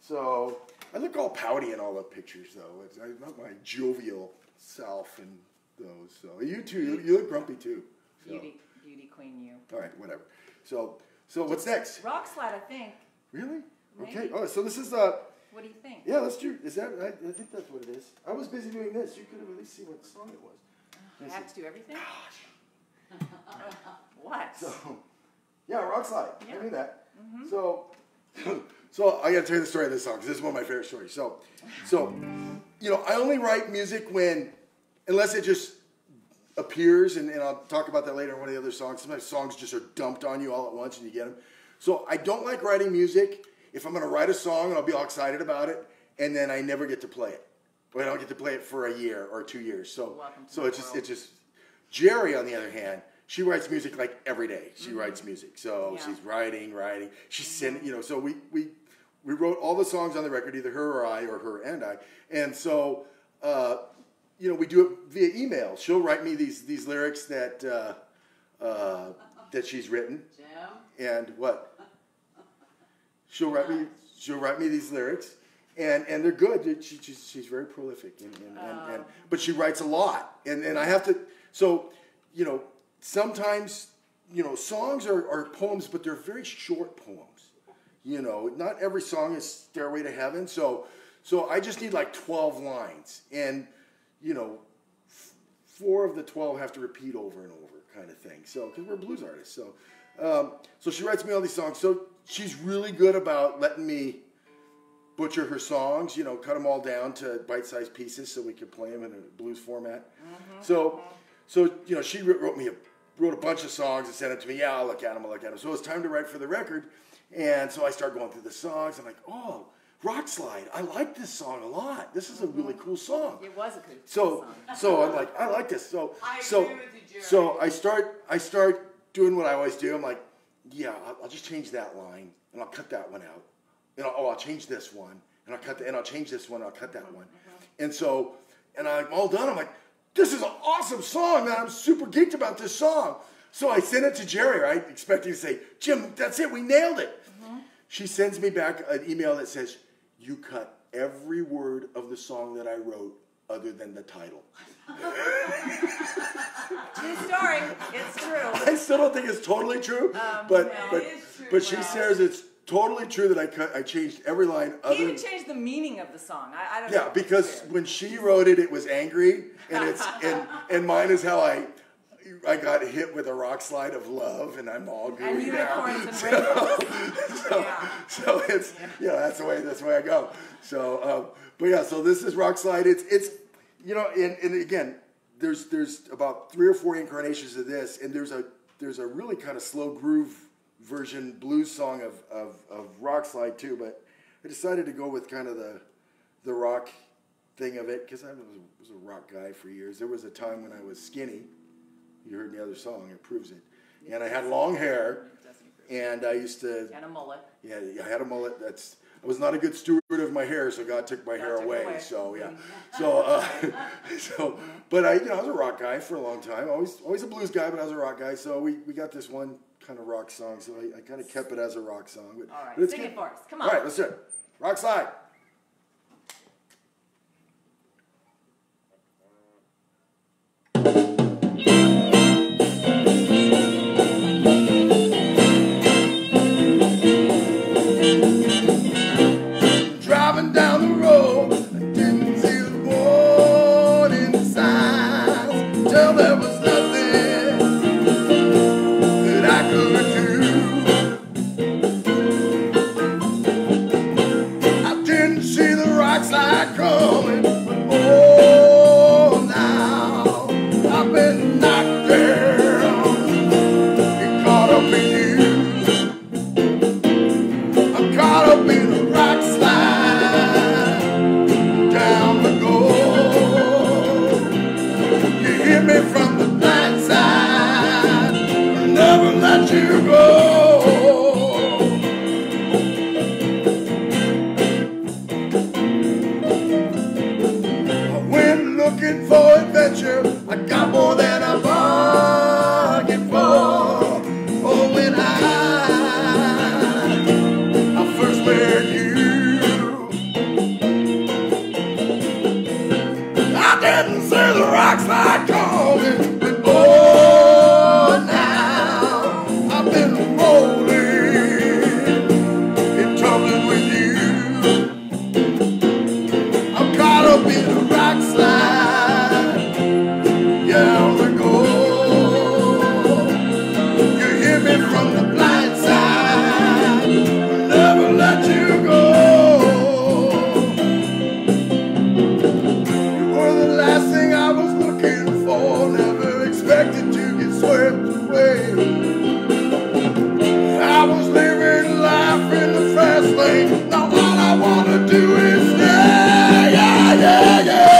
So I look all pouty in all the pictures, though. It's not my jovial self in those. So you too, you look grumpy too. So. Beauty queen, you. All right, whatever. So what's next? Rock slide, I think. Really? Maybe. Okay. Oh, so this is What do you think? yeah. Let's do. Is that? I think that's what it is. I was busy doing this. You could have at least seen what song it was. I have to do everything? What? So, yeah, rock slide. Yeah. I knew that. So I got to tell you the story of this song because this is one of my favorite stories. So, you know, I only write music unless it just appears, and I'll talk about that later in one of the other songs. Sometimes songs just are dumped on you all at once and you get them. So I don't like writing music if I'm going to write a song and I'll be all excited about it, and then I never get to play it. Or I don't get to play it for a year or 2 years. So it's just Jerry, on the other hand, she writes music like every day. She writes music. So Yeah. she's writing. She's sending, you know, so we wrote all the songs on the record, either her or I, or her and I. And so, you know, we do it via email. She'll write me these lyrics that she's written. Jim? And what? She'll write me these lyrics. And they're good. She's very prolific, but she writes a lot, and I have to. So, you know, sometimes, you know, songs are poems, but they're very short poems. You know, not every song is Stairway to Heaven. So I just need like 12 lines, and you know, 4 of the 12 have to repeat over and over, kind of thing. So because we're blues artists, so she writes me all these songs. So she's really good about letting me butcher her songs, you know, cut them all down to bite-sized pieces so we could play them in a blues format. So you know, she wrote a bunch of songs and sent it to me. Yeah, I'll look at them. So it's time to write for the record, and so I start going through the songs. I'm like, oh, Rock Slide. I like this song a lot. This is a really cool song. It was a good So I'm like, I like this. So I agree with you, Jerry. so I start doing what I always do. I'm like, yeah, I'll just change that line and I'll cut that one out. And I'll change this one and I'll cut that, and I'll change this one and I'll cut that one. And so, and I'm all done. I'm like, this is an awesome song, man. I'm super geeked about this song. So I send it to Jerry, right? Expecting to say, Jim, that's it. We nailed it. She sends me back an email that says, you cut every word of the song that I wrote other than the title. True story. It's true. I still don't think it's totally true, but it is true. but she Well, says it's totally true that I changed every line He other even changed the meaning of the song. I don't know. yeah, because when she wrote it, it was angry, and it's and mine is how I got hit with a rock slide of love, and I'm all gooey And now. unicorns and rainbows. So it's that's the way I go. So but yeah, so this is rock slide. It's you know, and again, there's about 3 or 4 incarnations of this, and there's a really kind of slow groove version blues song of rock slide too. But I decided to go with kind of the rock thing of it because I was a rock guy for years. There was a time when I was skinny. You heard the other song; it proves it. And I had long hair, and I used to. And a mullet. Yeah, I had a mullet. I was not a good steward of my hair, so God took my hair away. So yeah, but I was a rock guy for a long time. Always a blues guy, but I was a rock guy. So we got this one kind of rock song, so I kind of kept it as a rock song. But, All right, but sing good. it for us. Come on. All right, let's do it. Rock slide. Driving down the road, I didn't see the warning signs, till there was nothing that I could do. I didn't see the rock slide coming, but oh, now I've been knocked down and caught up in you. I'm caught up in a rock slide. Hit me from the blind side, I'll never let you go. I went looking for adventure, I got more than I bargained for. Oh, when I first met you, I didn't see the rock slide coming, but oh, now I've been rolling and tumbling with you. I'm caught up in a rock slide, yeah, on the go. You hear me from the blind side, I'll never let you go. Never expected to get swept away. I was living life in the fast lane. Now all I wanna do is stay. Yeah, yeah, yeah.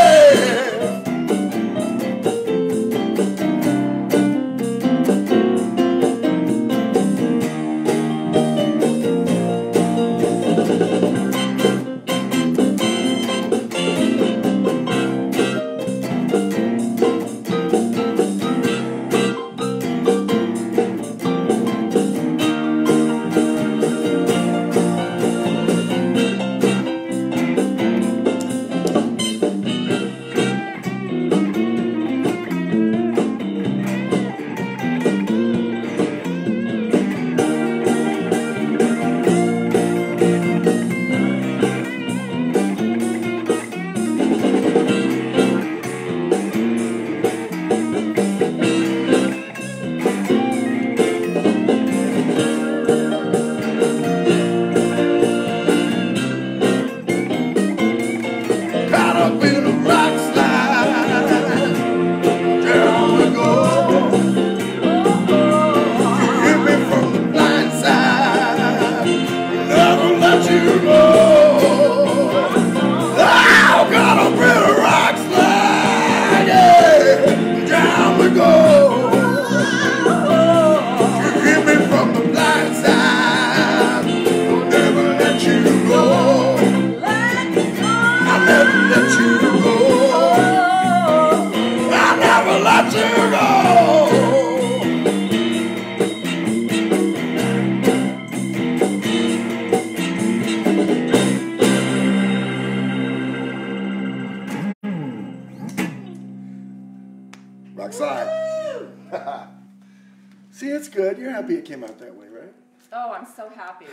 See, it's good. You're happy it came out that way, right? Oh, I'm so happy.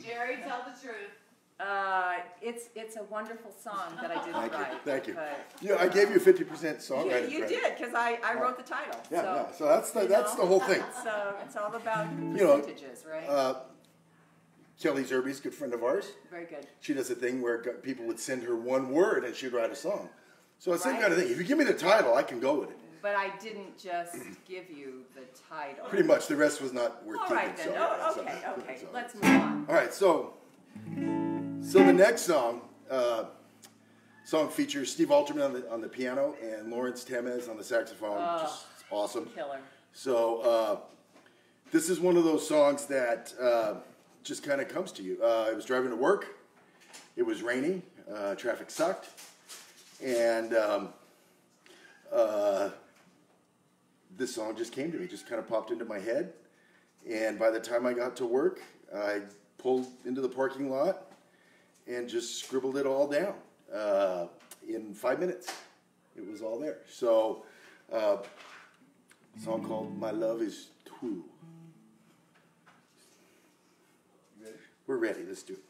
Jerry, tell the truth. It's a wonderful song that I didn't write. Thank you. But, Yeah, I gave you 50% songwriting you credit. did, because I wrote the title. Yeah, so, yeah. So that's the whole thing. So it's all about know, percentages, right? Kelly Zerbe's a good friend of ours. Very good. She does a thing where people would send her one word and she'd write a song. So it's the same Right. kind of thing. If you give me the title, I can go with it. But I didn't just give you the title. Pretty much. The rest was not worth All keeping. right then. So, Okay. so- Let's move on. All right. So the next song features Steve Alterman on the piano and Lawrence Temez on the saxophone, which is awesome. Killer. So This is one of those songs that just kind of comes to you. I was driving to work. It was raining. Traffic sucked. And this song just came to me, just kind of popped into my head. And by the time I got to work, I pulled into the parking lot and just scribbled it all down. In 5 minutes, it was all there. So, a song called My Love Is True. We're ready, let's do it.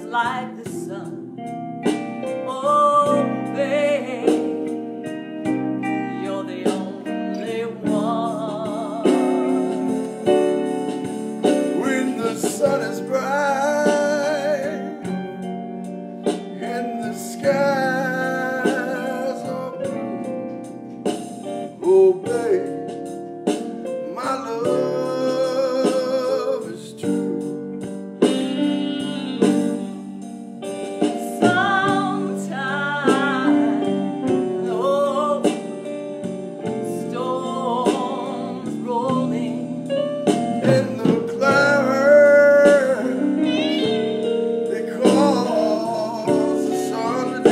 Like the sun, oh babe, you're the only one. When the sun is bright and the skies are blue, oh babe, my love is true. They cause the sun to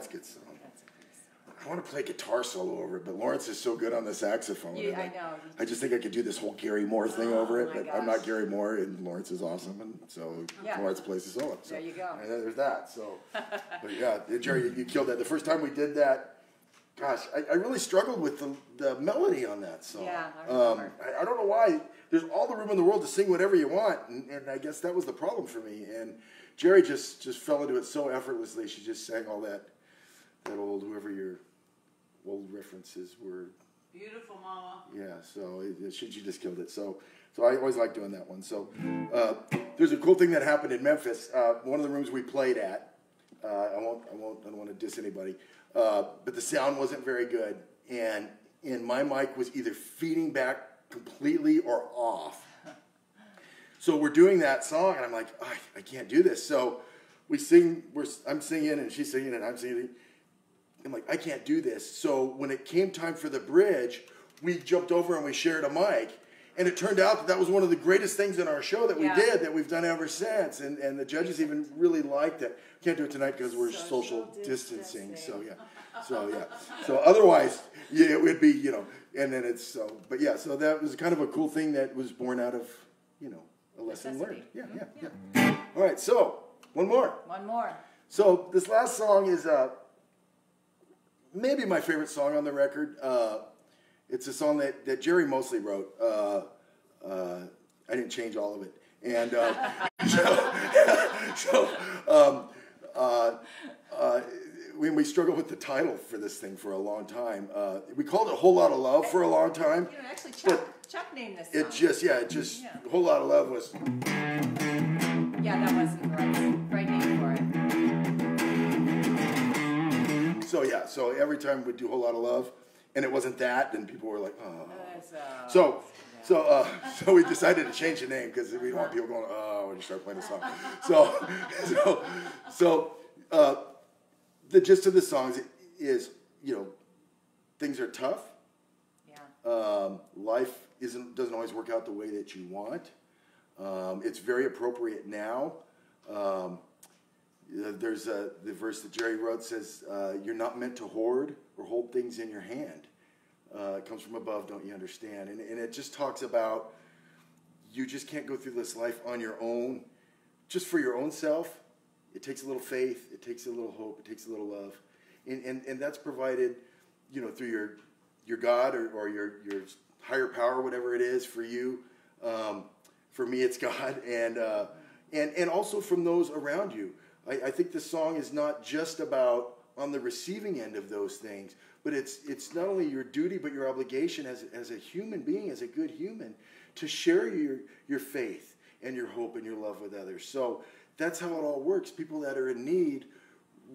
that's a good song. I want to play guitar solo over it, but Lawrence is so good on the saxophone. I know. I just think I could do this whole Gary Moore thing over it, my but gosh. I'm not Gary Moore, and Lawrence is awesome, and so Yeah. Lawrence plays the solo. So, There you go. And there's that. So, but yeah, Jerry, you killed that. The first time we did that, gosh, I really struggled with the melody on that song. Yeah, I remember. I don't know why. There's all the room in the world to sing whatever you want, and I guess that was the problem for me. And Jerry just fell into it so effortlessly. She just sang all that old, whoever your old references were. Beautiful, Mama. Yeah, so she just killed it. So I always like doing that one. So there's a cool thing that happened in Memphis. One of the rooms we played at, I don't want to diss anybody, but the sound wasn't very good, and my mic was either feeding back completely or off. So we're doing that song, and I'm like, oh, I can't do this. So we sing. I'm singing, and she's singing, and I'm singing. I'm like, I can't do this. So when it came time for the bridge, we jumped over and we shared a mic. And it turned out that was one of the greatest things in our show that we did, that we've done ever since. And the judges even really liked it. Can't do it tonight because we're social distancing. So otherwise, yeah, it would be, and then it's so. But yeah, so that was kind of a cool thing that was born out of, a lesson learned. Yeah. All right, so one more. One more. So this last song is maybe my favorite song on the record. It's a song that Jerry mostly wrote. I didn't change all of it. And we struggled with the title for this thing for a long time. We called it A Whole Lot of Love for a long time. Actually, Chuck named this song. A Whole Lot of Love was... Yeah, that wasn't the right name for it. So every time we'd do A Whole Lot of Love, and it wasn't that, then people were like, oh. So we decided to change the name because we didn't want people going, oh, when you start playing the song. So the gist of the songs is, things are tough. Yeah. Life doesn't always work out the way that you want. It's very appropriate now. There's the verse that Jerry wrote says, you're not meant to hoard or hold things in your hand. It comes from above, don't you understand? And it just talks about you just can't go through this life on your own, just for your own self. It takes a little faith. It takes a little hope. It takes a little love. And that's provided, through your God or your higher power, whatever it is for you. For me, it's God. And also from those around you. I think the song is not just about on the receiving end of those things, but it's not only your duty but your obligation as a human being, as a good human, to share your faith and your hope and your love with others. So that's how it all works. People that are in need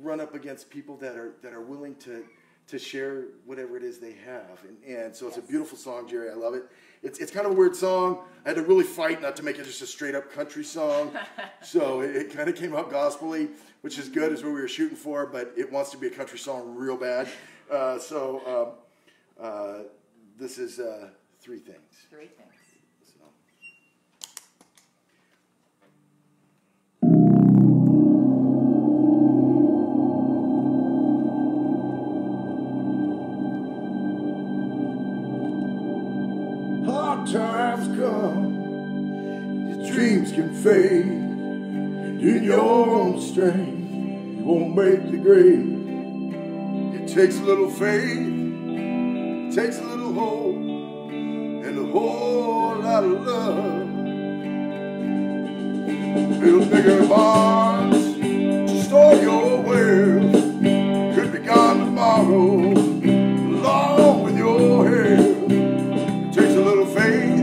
run up against people that are willing to share whatever it is they have. And so it's a beautiful song, Jerry. I love it. It's kind of a weird song. I had to really fight not to make it just a straight up country song. So it kind of came out gospel-y, which is good, is what we were shooting for, but it wants to be a country song real bad. This is Three Things. Three Things. Hard times come, your dreams can fade, and in your own strength, you won't make the grade. It takes a little faith, it takes a little hope, and a whole lot of love. Build bigger barns to store your wealth, could be gone tomorrow, along with your health. Takes a little faith,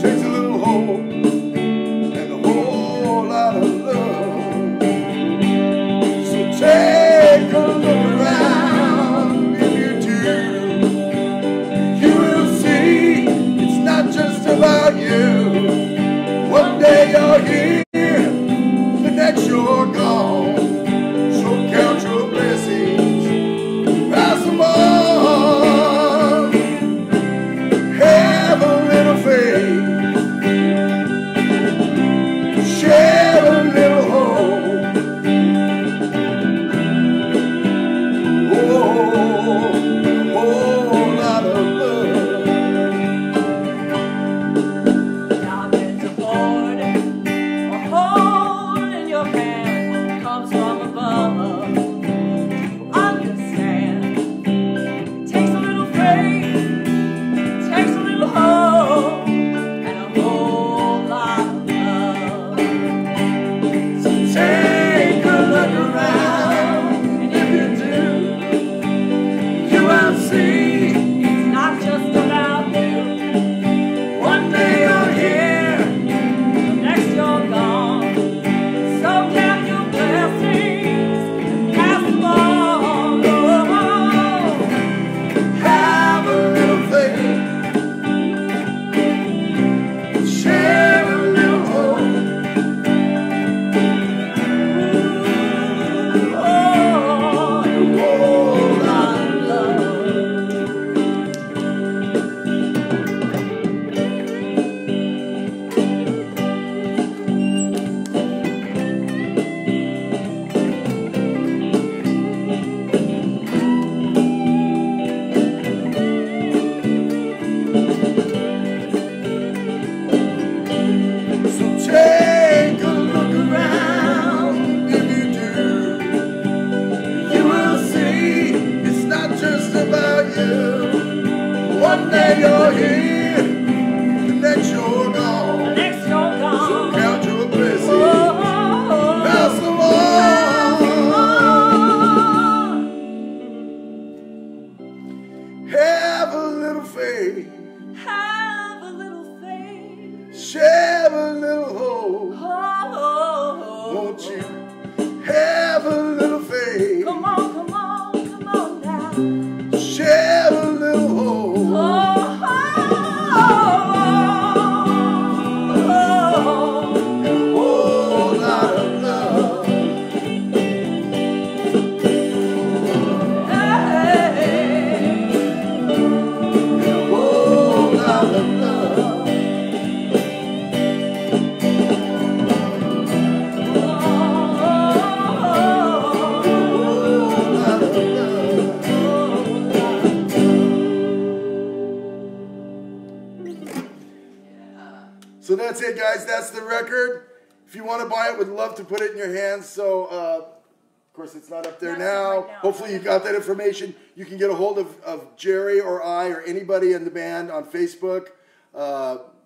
takes a little hope, and a whole lot of love. So take a look around, if you do, you will see it's not just about you. One day you're here, then you're here, the next you're gone. The next you're gone. So count your blessings. Oh, Pass them on. Have a little faith. have a little faith. Share a little hope. Oh, Won't you have a little faith? come on, come on, come on now. Share a little hope. Oh, And a whole lot of love. And a whole lot of love. Whole lot of love. So that's it, guys. That's the record. If you want to buy it, we'd love to put it in your hands. So, of course, it's not up there Not now. right now. Hopefully, you got that information. You can get a hold of Jerry or I or anybody in the band on Facebook.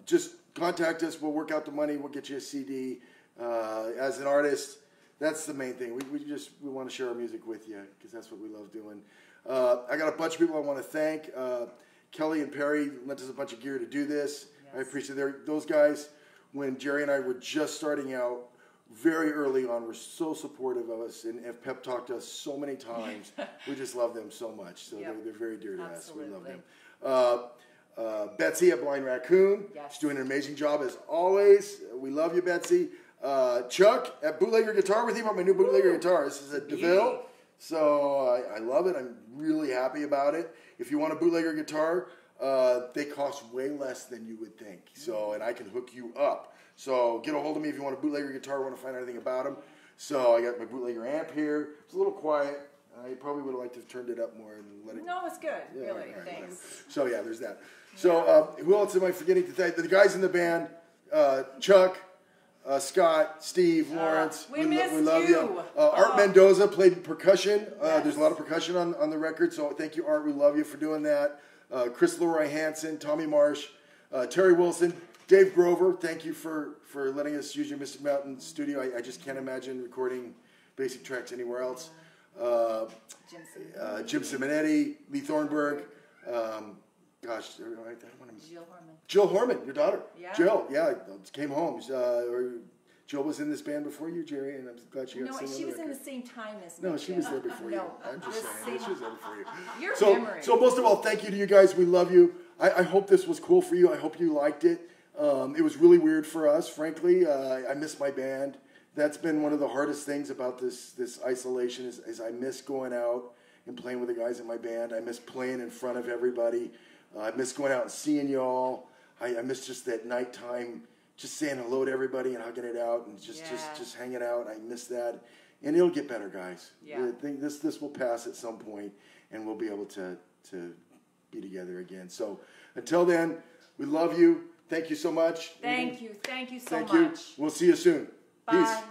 Just contact us. We'll work out the money. We'll get you a CD. As an artist, that's the main thing. We want to share our music with you because that's what we love doing. I got a bunch of people I want to thank. Kelly and Perry lent us a bunch of gear to do this. I appreciate those guys. When Jerry and I were just starting out, very early on, were so supportive of us and have pep talked us so many times. We just love them so much. So Yep. they're very dear to us. We love Absolutely. them. Betsy at Blind Raccoon. Yes. She's doing an amazing job as always. We love you, Betsy. Chuck at Bootlegger Guitar with you about my new Bootlegger guitar. This is a DeVille. So I love it. I'm really happy about it. If you want a Bootlegger guitar, they cost way less than you would think. So, and I can hook you up. So get a hold of me if you want a Bootlegger guitar, want to find out anything about them. So I got my Bootlegger amp here. It's a little quiet. I probably would have liked to have turned it up more and let it. No, it's good. Yeah, Really. all right, Thanks. whatever. So yeah, there's that. So who else am I forgetting to thank? The guys in the band, Chuck, Scott, Steve, Lawrence. we missed love you. Art Mendoza played percussion. There's a lot of percussion on the record, so thank you, Art. We love you for doing that. Chris Leroy Hansen, Tommy Marsh, Terry Wilson, Dave Grover. Thank you for letting us use your Mystic Mountain studio. I just can't imagine recording basic tracks anywhere else. Jim Simonetti, Lee Thornburg. Gosh, I don't want to. Jill Horman. Jill Horman, your daughter. Yeah. Jill, came home. Jill was in this band before you, Jerry, and I'm glad she got No, to sing she on was the in the record. same time as me. No, she was there before you. No, I'm just the saying, same- she was there before you. Your So, memory. so most of all, thank you to you guys. We love you. I hope this was cool for you. I hope you liked it. It was really weird for us, frankly. I miss my band. That's been one of the hardest things about this isolation is I miss going out and playing with the guys in my band. I miss playing in front of everybody. I miss going out and seeing y'all. I miss just that nighttime, just saying hello to everybody and hugging it out and just hanging out. I miss that. And it'll get better, guys. Yeah. I think this will pass at some point, and we'll be able to be together again. So until then, we love you. Thank you so much. Thank you so Thank much. you. We'll see you soon. Bye. Peace.